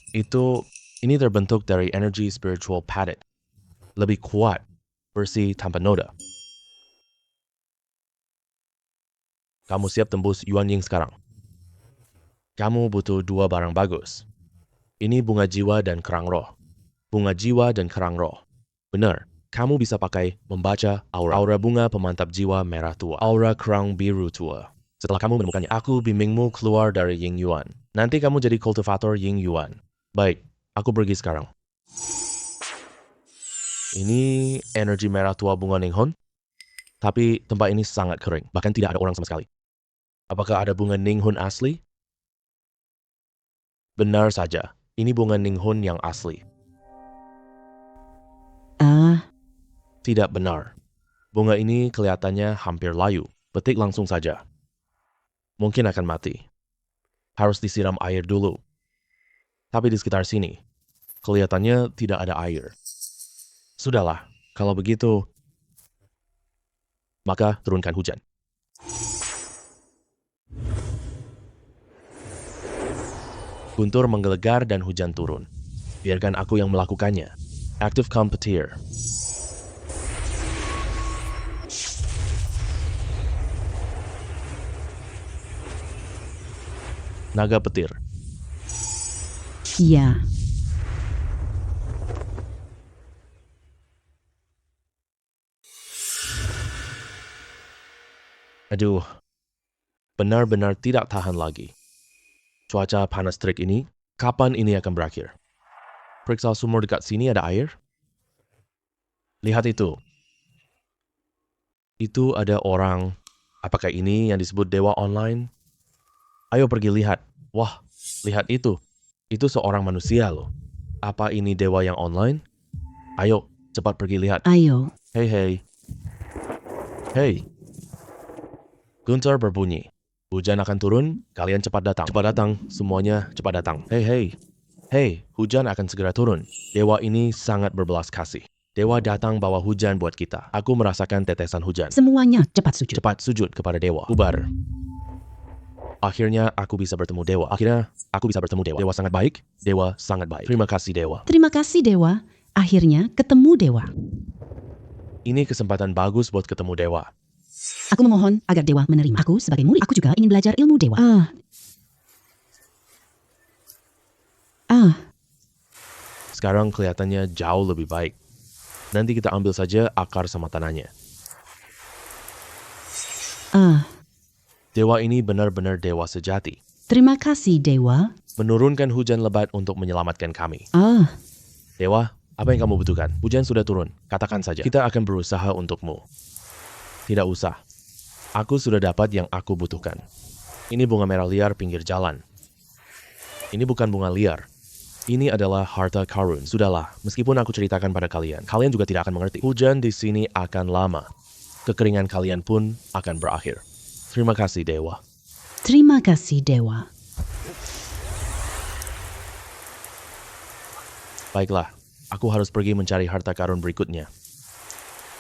ini terbentuk dari energi spiritual padded. Lebih kuat, bersih tanpa noda. Kamu siap tembus Yuan Ying sekarang? Kamu butuh 2 barang bagus. Ini bunga jiwa dan kerang roh. Bunga jiwa dan kerang roh. Benar, kamu bisa pakai membaca aura. Aura bunga pemantap jiwa merah tua. Aura kerang biru tua. Setelah kamu menemukannya, aku bimbingmu keluar dari Ying Yuan. Nanti kamu jadi kultivator Ying Yuan. Baik, aku pergi sekarang. Ini energi merah tua bunga Ninghun. Tapi tempat ini sangat kering. Bahkan tidak ada orang sama sekali. Apakah ada bunga Ninghun asli? Benar saja. Ini bunga Ninghun yang asli. Tidak benar. Bunga ini kelihatannya hampir layu. Petik langsung saja. Mungkin akan mati. Harus disiram air dulu. Tapi di sekitar sini, kelihatannya tidak ada air. Sudahlah, kalau begitu, maka turunkan hujan. Guntur menggelegar dan hujan turun. Biarkan aku yang melakukannya. Active Competier. Naga petir. Iya. Aduh, benar-benar tidak tahan lagi. Cuaca panas terik ini, kapan ini akan berakhir? Periksa sumur dekat sini ada air? Lihat itu. Itu ada orang. Apakah ini yang disebut dewa online? Ayo pergi lihat. Wah, lihat itu. Itu seorang manusia loh. Apa ini dewa yang online? Ayo, cepat pergi lihat. Ayo. Hei. Guntur berbunyi. Hujan akan turun, kalian cepat datang. Cepat datang, semuanya cepat datang. Hei, hujan akan segera turun. Dewa ini sangat berbelas kasih. Dewa datang bawa hujan buat kita. Aku merasakan tetesan hujan. Semuanya cepat sujud. Cepat sujud kepada dewa. Ubar. Akhirnya aku bisa bertemu dewa. Dewa sangat baik. Dewa sangat baik. Terima kasih dewa. Terima kasih Dewa. Akhirnya ketemu Dewa. Ini kesempatan bagus buat ketemu dewa. Aku memohon agar Dewa menerima aku sebagai murid. Aku juga ingin belajar ilmu Dewa. Sekarang kelihatannya jauh lebih baik. Nanti kita ambil saja akar sama tanahnya. Dewa ini benar-benar dewa sejati. Terima kasih Dewa. Menurunkan hujan lebat untuk menyelamatkan kami. Dewa, apa yang kamu butuhkan? Hujan sudah turun. Katakan saja. Kita akan berusaha untukmu. Tidak usah. Aku sudah dapat yang aku butuhkan. Ini bunga merah liar pinggir jalan. Ini bukan bunga liar. Ini adalah harta karun. Sudahlah, meskipun aku ceritakan pada kalian, kalian juga tidak akan mengerti. Hujan di sini akan lama. Kekeringan kalian pun akan berakhir. Terima kasih, Dewa. Terima kasih Dewa. Baiklah, aku harus pergi mencari harta karun berikutnya.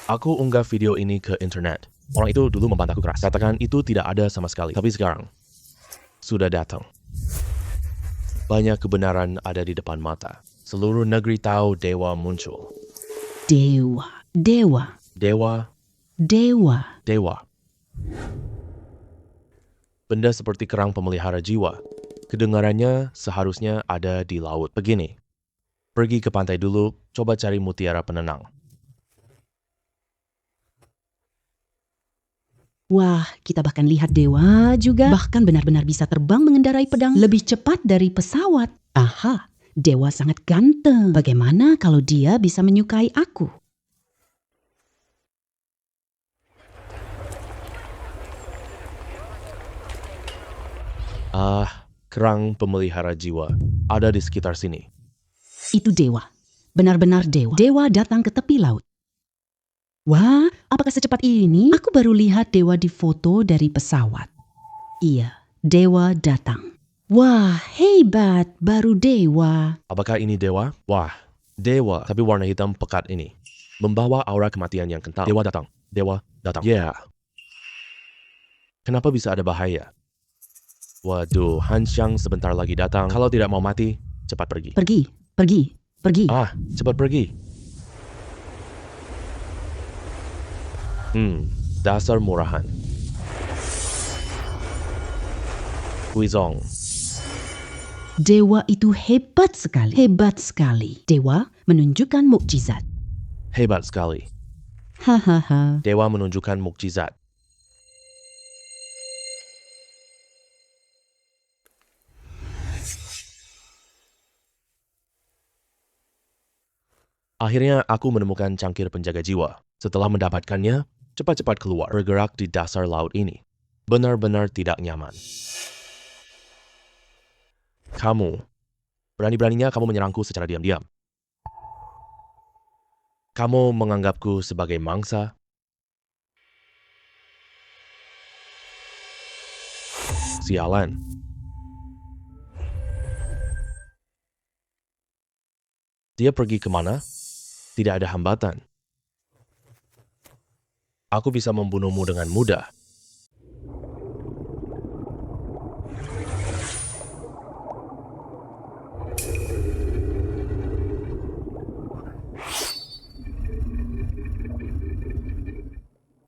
Aku unggah video ini ke internet. Orang itu dulu membantahku keras. Katakan itu tidak ada sama sekali. Tapi sekarang, sudah datang. Banyak kebenaran ada di depan mata. Seluruh negeri tahu dewa muncul. Dewa. Dewa. Dewa. Dewa. Dewa. Benda seperti kerang pemelihara jiwa. Kedengarannya seharusnya ada di laut. Begini. Pergi ke pantai dulu, coba cari mutiara penenang. Wah, kita bahkan lihat Dewa juga. Bahkan benar-benar bisa terbang mengendarai pedang lebih cepat dari pesawat. Aha, Dewa sangat ganteng. Bagaimana kalau dia bisa menyukai aku? Kerang pemelihara jiwa. Ada di sekitar sini. Itu Dewa. Benar-benar Dewa. Dewa datang ke tepi laut. Wah, apakah secepat ini? Aku baru lihat Dewa di foto dari pesawat. Iya, Dewa datang. Wah, hebat, baru Dewa. Apakah ini dewa? Wah, dewa, tapi warna hitam pekat ini. Membawa aura kematian yang kental. Dewa datang. Dewa datang. Ya. Kenapa bisa ada bahaya? Waduh, Hansyang sebentar lagi datang. Kalau tidak mau mati, cepat pergi. Pergi. Cepat pergi. Dasar murahan. Huizong. Dewa itu hebat sekali. Hebat sekali. Dewa menunjukkan mukjizat. Hebat sekali. Hahaha. Dewa menunjukkan mukjizat. Akhirnya aku menemukan cangkir penjaga jiwa. Setelah mendapatkannya, cepat-cepat keluar, bergerak di dasar laut ini. Benar-benar tidak nyaman. Kamu, berani-beraninya kamu menyerangku secara diam-diam. Kamu menganggapku sebagai mangsa. Sialan. Dia pergi kemana? Tidak ada hambatan. Aku bisa membunuhmu dengan mudah.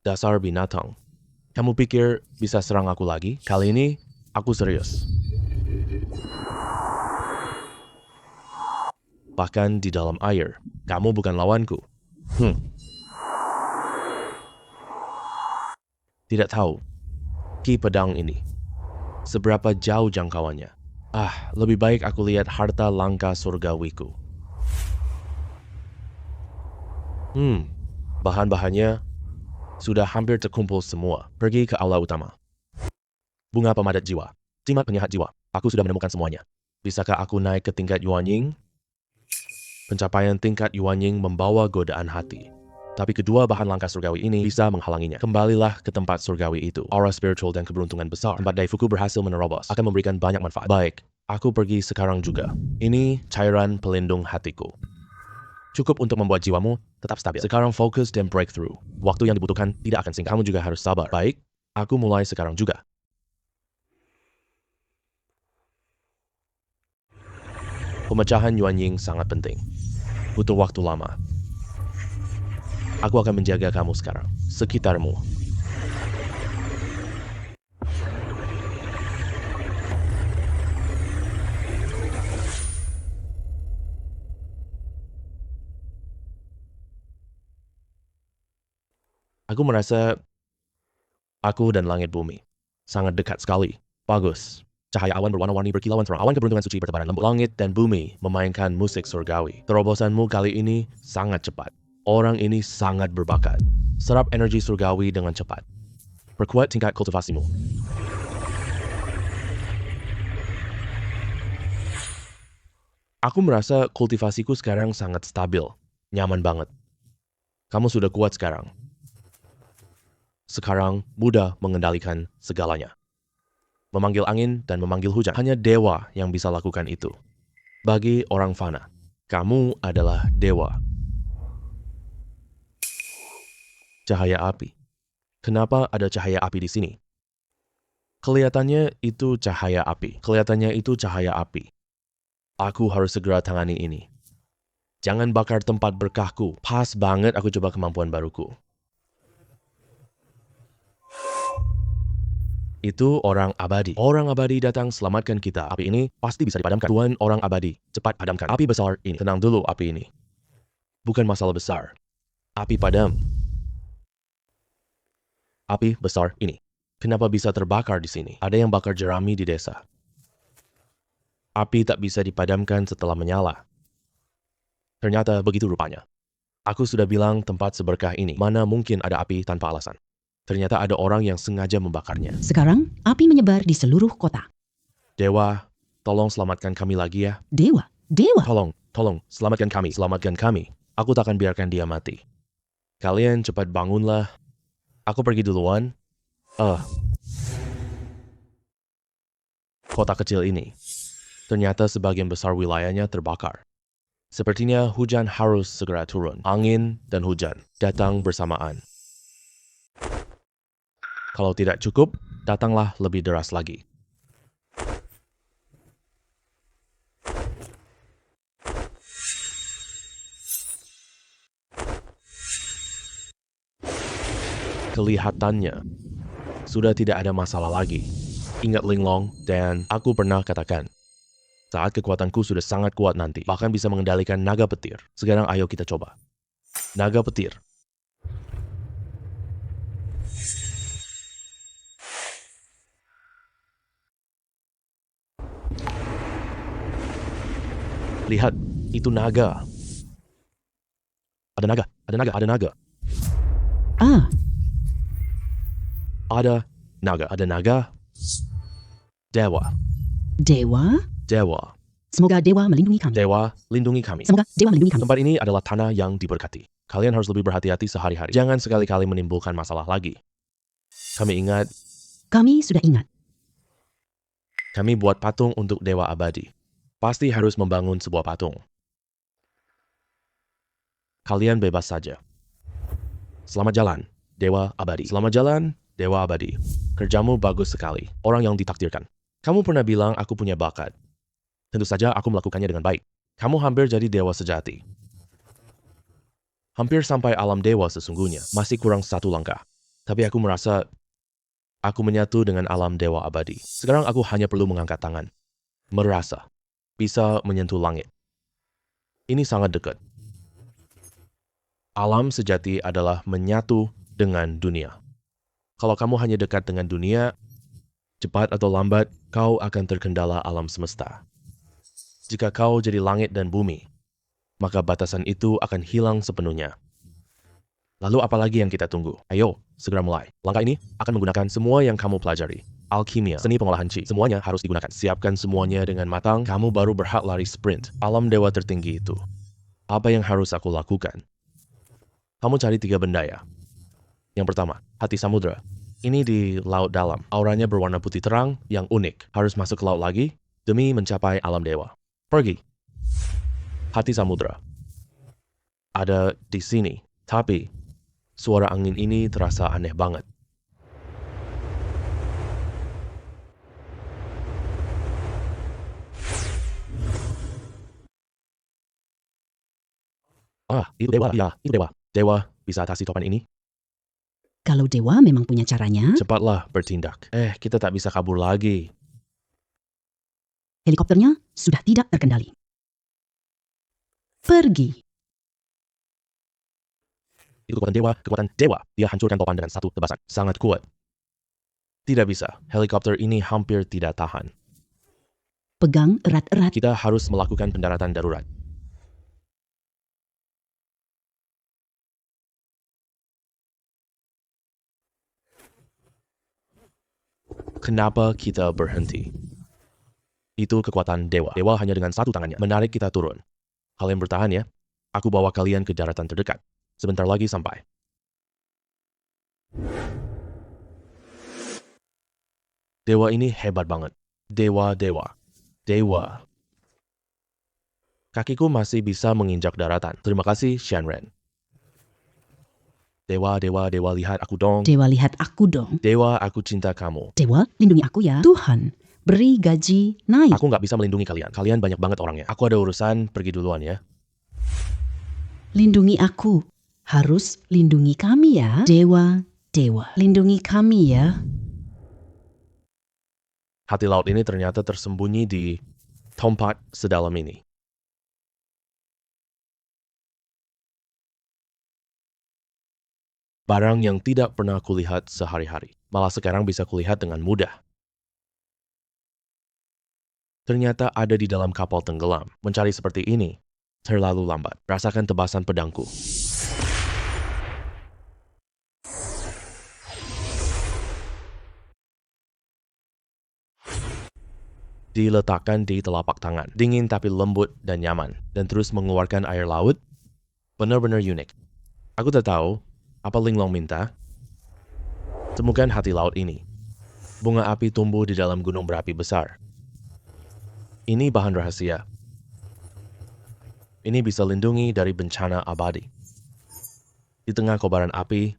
Dasar binatang. Kamu pikir bisa serang aku lagi? Kali ini, aku serius. Bahkan di dalam air, kamu bukan lawanku. Tidak tahu, ki pedang ini. Seberapa jauh jangkauannya? Lebih baik aku lihat harta langka surgawiku. Bahan-bahannya sudah hampir terkumpul semua. Pergi ke aula utama. Bunga pemadat jiwa. Jimat penyehat jiwa. Aku sudah menemukan semuanya. Bisakah aku naik ke tingkat Yuanying? Pencapaian tingkat Yuanying membawa godaan hati. Tapi kedua bahan langka surgawi ini bisa menghalanginya. Kembalilah ke tempat surgawi itu. Aura spiritual dan keberuntungan besar. Tempat Daifuku berhasil menerobos. Akan memberikan banyak manfaat. Baik, aku pergi sekarang juga. Ini cairan pelindung hatiku. Cukup untuk membuat jiwamu tetap stabil. Sekarang fokus dan breakthrough. Waktu yang dibutuhkan tidak akan singkat. Kamu juga harus sabar. Baik, aku mulai sekarang juga. Pemecahan Yuan Ying sangat penting. Butuh waktu lama. Aku akan menjaga kamu sekarang. Sekitarmu. Aku merasa aku dan langit bumi sangat dekat sekali. Bagus. Cahaya awan berwarna-warni berkilauan terang. Awan keberuntungan suci bertebaran lembut. Langit dan bumi memainkan musik surgawi. Terobosanmu kali ini sangat cepat. Orang ini sangat berbakat. Serap energi surgawi dengan cepat. Perkuat tingkat kultivasimu. Aku merasa kultivasiku sekarang sangat stabil. Nyaman banget. Kamu sudah kuat sekarang. Sekarang mudah mengendalikan segalanya. Memanggil angin dan memanggil hujan. Hanya dewa yang bisa lakukan itu. Bagi orang fana, kamu adalah dewa. Cahaya api. Kenapa ada cahaya api di sini? Kelihatannya itu cahaya api. Kelihatannya itu cahaya api. Aku harus segera tangani ini. Jangan bakar tempat berkahku. Pas banget aku coba kemampuan baruku. Itu orang abadi. Orang abadi datang selamatkan kita. Api ini pasti bisa dipadamkan. Tuan orang abadi, cepat padamkan api besar ini. Tenang dulu api ini. Bukan masalah besar. Api padam. Api besar ini. Kenapa bisa terbakar di sini? Ada yang bakar jerami di desa. Api tak bisa dipadamkan setelah menyala. Ternyata begitu rupanya. Aku sudah bilang tempat seberkah ini. Mana mungkin ada api tanpa alasan. Ternyata ada orang yang sengaja membakarnya. Sekarang, api menyebar di seluruh kota. Dewa, tolong selamatkan kami lagi ya. Dewa, dewa. Tolong, selamatkan kami. Selamatkan kami. Aku tak akan biarkan dia mati. Kalian cepat bangunlah. Aku pergi duluan. Kota kecil ini. Ternyata sebagian besar wilayahnya terbakar. Sepertinya hujan harus segera turun. Angin dan hujan datang bersamaan. Kalau tidak cukup, datanglah lebih deras lagi. Kelihatannya, sudah tidak ada masalah lagi. Ingat Linglong, dan aku pernah katakan, saat kekuatanku sudah sangat kuat nanti, bahkan bisa mengendalikan naga petir. Sekarang ayo kita coba. Naga petir. Lihat, itu naga. Ada naga. Ah, Ada naga. Dewa. dewa? Semoga dewa melindungi kami. Dewa, lindungi kami. Semoga dewa melindungi kami. Tempat ini adalah tanah yang diberkati. Kalian harus lebih berhati-hati sehari-hari. Jangan sekali-kali menimbulkan masalah lagi. Kami sudah ingat. Kami buat patung untuk Dewa Abadi. Pasti harus membangun sebuah patung. Kalian bebas saja. Selamat jalan, Dewa Abadi. Selamat jalan, Dewa Abadi. Kerjamu bagus sekali. Orang yang ditakdirkan. Kamu pernah bilang aku punya bakat. Tentu saja aku melakukannya dengan baik. Kamu hampir jadi dewa sejati. Hampir sampai alam dewa sesungguhnya. Masih kurang satu langkah. Tapi aku merasa aku menyatu dengan alam Dewa Abadi. Sekarang aku hanya perlu mengangkat tangan. Merasa bisa menyentuh langit. Ini sangat dekat. Alam sejati adalah menyatu dengan dunia. Kalau kamu hanya dekat dengan dunia, cepat atau lambat, kau akan terkendala alam semesta. Jika kau jadi langit dan bumi, maka batasan itu akan hilang sepenuhnya. Lalu apalagi yang kita tunggu? Ayo, segera mulai. Langkah ini akan menggunakan semua yang kamu pelajari. Alkimia, seni pengolahan chi, semuanya harus digunakan. Siapkan semuanya dengan matang, kamu baru berhak lari sprint. Alam dewa tertinggi itu. Apa yang harus aku lakukan? Kamu cari 3 benda ya. Yang pertama, hati samudra. Ini di laut dalam. Auranya berwarna putih terang yang unik. Harus masuk ke laut lagi demi mencapai alam dewa. Pergi. Hati samudra. ada di sini. Tapi, suara angin ini terasa aneh banget. Itu dewa. Ya, itu dewa. Dewa, bisa atasi topan ini? Kalau dewa memang punya caranya, Cepatlah bertindak. Kita tak bisa kabur lagi. helikopternya sudah tidak terkendali. Pergi. Itu kekuatan dewa. Dia hancurkan topan dengan satu tebasan. Sangat kuat. Tidak bisa. Helikopter ini hampir tidak tahan. Pegang erat-erat. Kita harus melakukan pendaratan darurat. Kenapa kita berhenti? Itu kekuatan dewa. Dewa hanya dengan satu tangannya menarik kita turun. Kalian bertahan ya. Aku bawa kalian ke daratan terdekat. Sebentar lagi sampai. Dewa ini hebat banget. Dewa. Kakiku masih bisa menginjak daratan. Terima kasih, Shenren. Dewa, lihat aku dong. Dewa, lihat aku dong. Dewa, aku cinta kamu. Dewa, lindungi aku ya. Tuhan, beri gaji naik. Aku nggak bisa melindungi kalian. Kalian banyak banget orangnya. Aku ada urusan, pergi duluan ya. Lindungi aku. Harus lindungi kami ya. Dewa, lindungi kami ya. Hati laut ini ternyata tersembunyi di tempat sedalam ini. Barang yang tidak pernah kulihat sehari-hari, malah sekarang bisa kulihat dengan mudah. Ternyata ada di dalam kapal tenggelam. Mencari seperti ini terlalu lambat. Rasakan tebasan pedangku. Diletakkan di telapak tangan. Dingin tapi lembut dan nyaman. Dan terus mengeluarkan air laut. Benar-benar unik. Aku tak tahu apa Linglong minta. Temukan hati laut ini. Bunga api tumbuh di dalam gunung berapi besar. Ini bahan rahasia. Ini bisa lindungi dari bencana abadi. Di tengah kobaran api,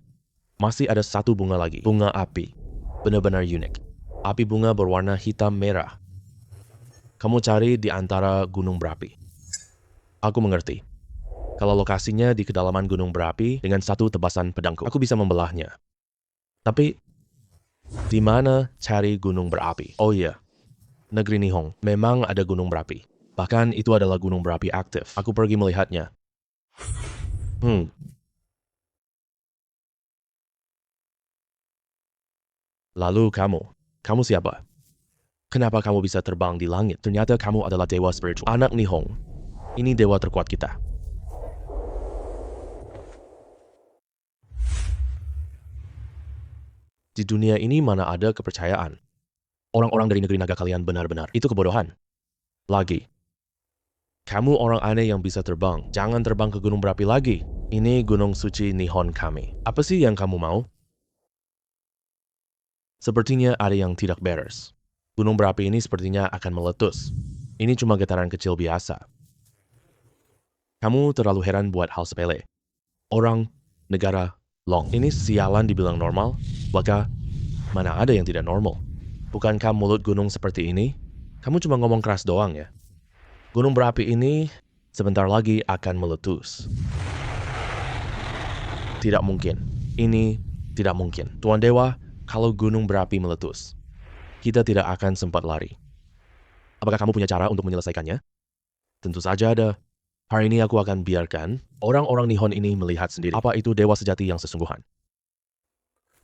masih ada satu bunga lagi. Bunga api. Benar-benar unik. Api bunga berwarna hitam merah. Kamu cari di antara gunung berapi. Aku mengerti. Kalau lokasinya di kedalaman gunung berapi dengan satu tebasan pedangku, aku bisa membelahnya. Tapi, di mana cari gunung berapi? Oh iya, negeri Nihong. Memang ada gunung berapi. Bahkan itu adalah gunung berapi aktif. Aku pergi melihatnya. Lalu kamu siapa? Kenapa kamu bisa terbang di langit? Ternyata kamu adalah dewa spiritual. Anak Nihong. Ini dewa terkuat kita. Di dunia ini mana ada kepercayaan? Orang-orang dari negeri naga kalian benar-benar. Itu kebodohan. Lagi. Kamu orang aneh yang bisa terbang. Jangan terbang ke gunung berapi lagi. Ini gunung suci Nihon kami. Apa sih yang kamu mau? Sepertinya ada yang tidak beres. Gunung berapi ini sepertinya akan meletus. Ini cuma getaran kecil biasa. Kamu terlalu heran buat hal sepele. Orang, negara, Long. Ini sialan dibilang normal, maka mana ada yang tidak normal? Bukankah mulut gunung seperti ini? Kamu cuma ngomong keras doang ya. Gunung berapi ini sebentar lagi akan meletus. Tidak mungkin. Ini tidak mungkin. Tuan Dewa, kalau gunung berapi meletus, kita tidak akan sempat lari. Apakah kamu punya cara untuk menyelesaikannya? Tentu saja ada. Hari ini aku akan biarkan orang-orang Nihon ini melihat sendiri apa itu dewa sejati yang sesungguhan.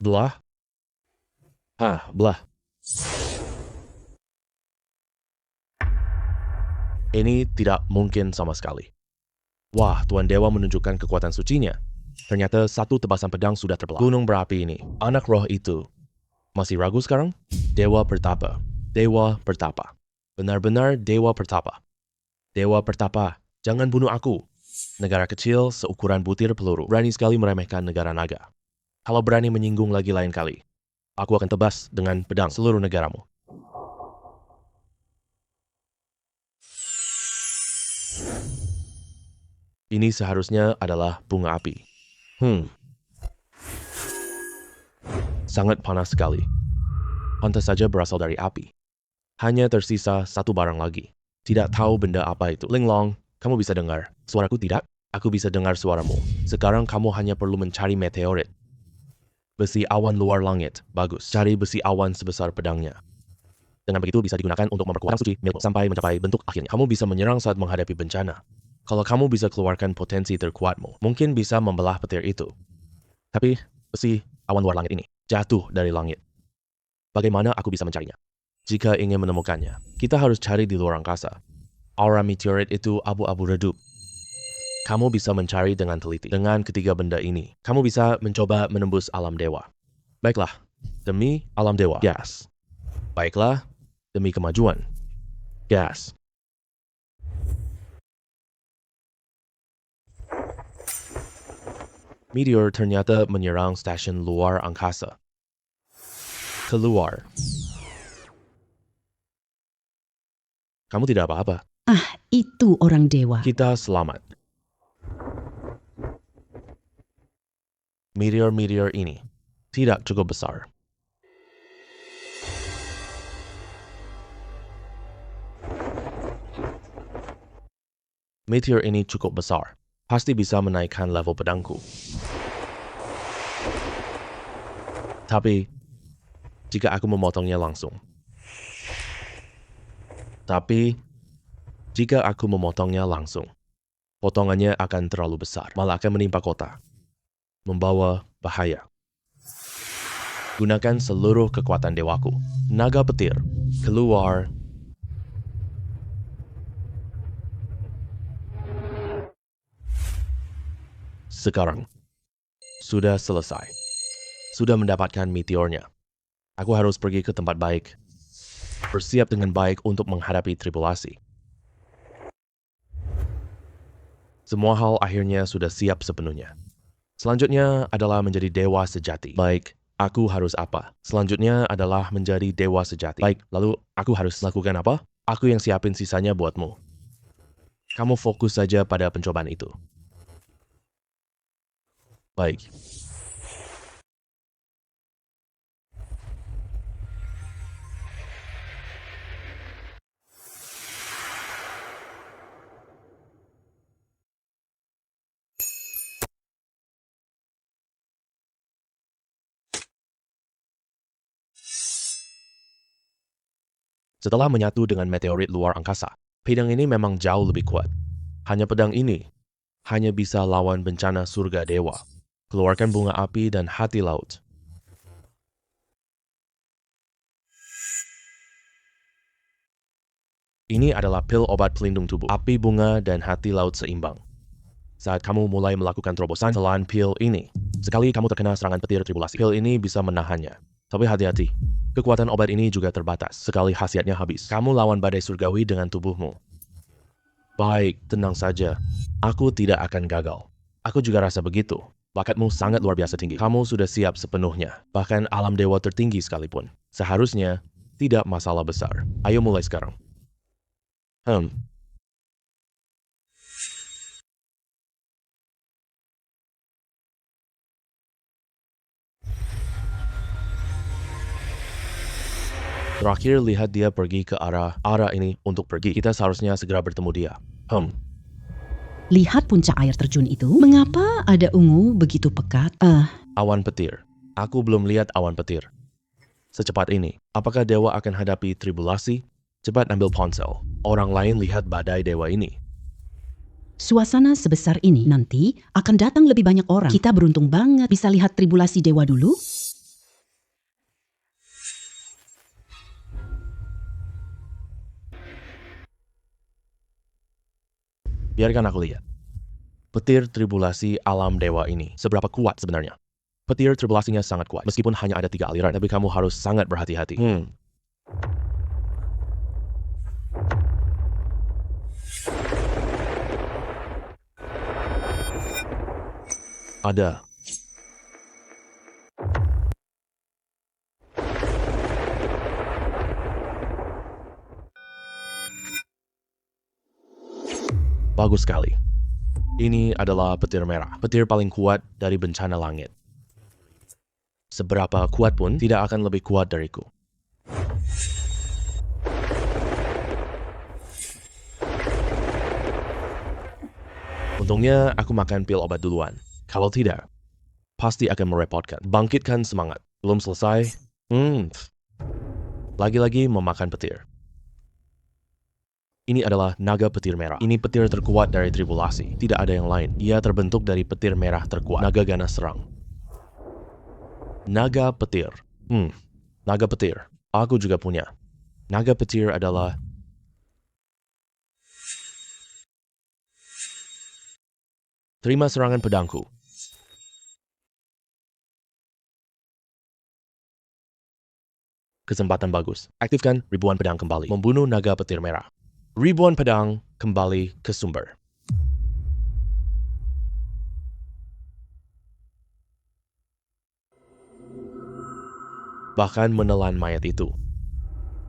Belah? Belah. Ini tidak mungkin sama sekali. Wah, Tuan Dewa menunjukkan kekuatan sucinya. Ternyata satu tebasan pedang sudah terbelah. Gunung berapi ini, anak roh itu. Masih ragu sekarang? Dewa Pertapa. Dewa Pertapa. Benar-benar Dewa Pertapa. Dewa Pertapa, jangan bunuh aku. Negara kecil seukuran butir peluru. Berani sekali meremehkan negara naga. Kalau berani menyinggung lagi lain kali, aku akan tebas dengan pedang seluruh negaramu. Ini seharusnya adalah bunga api. Sangat panas sekali. Pantas saja berasal dari api. Hanya tersisa satu barang lagi. Tidak tahu benda apa itu. Linglong, kamu bisa dengar suaraku tidak? Aku bisa dengar suaramu. Sekarang kamu hanya perlu mencari meteorit. Besi awan luar langit. Bagus. Cari besi awan sebesar pedangnya. Dengan begitu bisa digunakan untuk memperkuat orang suci milikmu sampai mencapai bentuk akhirnya. Kamu bisa menyerang saat menghadapi bencana. Kalau kamu bisa keluarkan potensi terkuatmu, mungkin bisa membelah petir itu. Tapi besi awan luar langit ini jatuh dari langit. Bagaimana aku bisa mencarinya? Jika ingin menemukannya, kita harus cari di luar angkasa. Aura meteorit itu abu-abu redup. Kamu bisa mencari dengan teliti. Dengan ketiga benda ini, kamu bisa mencoba menembus alam dewa. Baiklah, demi alam dewa. Gas. Baiklah, demi kemajuan. Gas. Meteor ternyata menyerang stasiun luar angkasa. Keluar. Kamu tidak apa-apa. Itu orang dewa. Kita selamat. Meteor-meteor ini tidak cukup besar. Meteor ini cukup besar. Pasti bisa menaikkan level pedangku. Tapi, jika aku memotongnya langsung. Potongannya akan terlalu besar, malah akan menimpa kota. Membawa bahaya. Gunakan seluruh kekuatan dewaku. Naga petir, keluar. Sekarang, sudah selesai. Sudah mendapatkan meteornya. Aku harus pergi ke tempat baik. Bersiap dengan baik untuk menghadapi tribulasi. Semua hal akhirnya sudah siap sepenuhnya. Selanjutnya adalah menjadi dewa sejati. Baik, aku harus apa? Selanjutnya adalah menjadi dewa sejati. Baik, lalu aku harus lakukan apa? Aku yang siapin sisanya buatmu. Kamu fokus saja pada pencobaan itu. Baik. Setelah menyatu dengan meteorit luar angkasa, pedang ini memang jauh lebih kuat. Hanya pedang ini hanya bisa lawan bencana surga dewa. Keluarkan bunga api dan hati laut. Ini adalah pil obat pelindung tubuh. Api bunga dan hati laut seimbang. Saat kamu mulai melakukan terobosan selain pil ini, sekali kamu terkena serangan petir tribulasi, pil ini bisa menahannya. Tapi hati-hati, kekuatan obat ini juga terbatas. Sekali khasiatnya habis, kamu lawan badai surgawi dengan tubuhmu. Baik, tenang saja. Aku tidak akan gagal. Aku juga rasa begitu. Bakatmu sangat luar biasa tinggi. Kamu sudah siap sepenuhnya. Bahkan alam dewa tertinggi sekalipun. Seharusnya tidak masalah besar. Ayo mulai sekarang. Terakhir lihat dia pergi ke arah ini untuk pergi. Kita seharusnya segera bertemu dia. Lihat puncak air terjun itu? Mengapa ada ungu begitu pekat? Awan petir. Aku belum lihat awan petir. Secepat ini, apakah dewa akan hadapi tribulasi? Cepat ambil ponsel. Orang lain lihat badai dewa ini. Suasana sebesar ini nanti akan datang lebih banyak orang. Kita beruntung banget bisa lihat tribulasi dewa dulu. Biarkan aku lihat. Petir tribulasi alam dewa ini seberapa kuat sebenarnya? Petir tribulasinya sangat kuat. Meskipun hanya ada 3 aliran, tapi kamu harus sangat berhati-hati. Ada. Bagus sekali. Ini adalah petir merah, petir paling kuat dari bencana langit. Seberapa kuat pun tidak akan lebih kuat dariku. Untungnya aku makan pil obat duluan. Kalau tidak, pasti akan merepotkan. Bangkitkan semangat. Belum selesai? Lagi-lagi memakan petir. Ini adalah naga petir merah. Ini petir terkuat dari tribulasi. Tidak ada yang lain. Ia terbentuk dari petir merah terkuat. Naga ganas serang. Naga petir. Naga petir. Aku juga punya. Naga petir adalah terima serangan pedangku. Kesempatan bagus. Aktifkan ribuan pedang kembali. Membunuh naga petir merah. Ribuan pedang kembali ke sumber. Bahkan menelan mayat itu.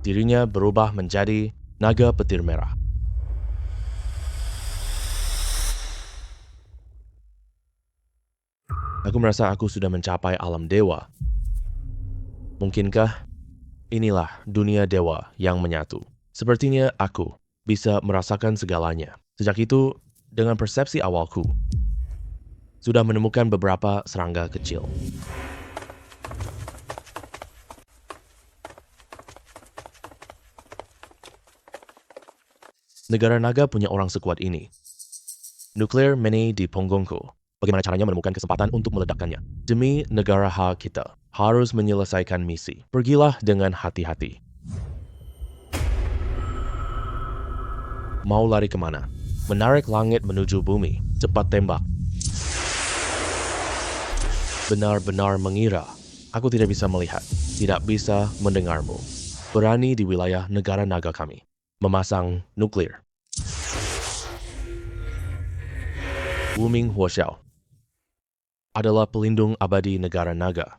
Dirinya berubah menjadi naga petir merah. Aku merasa aku sudah mencapai alam dewa. Mungkinkah inilah dunia dewa yang menyatu? Sepertinya aku bisa merasakan segalanya. Sejak itu, dengan persepsi awalku, sudah menemukan beberapa serangga kecil. Negara naga punya orang sekuat ini. Nuklir mini di punggungku. Bagaimana caranya menemukan kesempatan untuk meledakkannya? Demi negara hak kita, harus menyelesaikan misi. Pergilah dengan hati-hati. Mau lari kemana? Menarik langit menuju bumi. Cepat tembak. Benar-benar mengira. Aku tidak bisa melihat, tidak bisa mendengarmu. Berani di wilayah negara naga kami. Memasang nuklir. Wu Ming Huoxiao adalah pelindung abadi negara naga.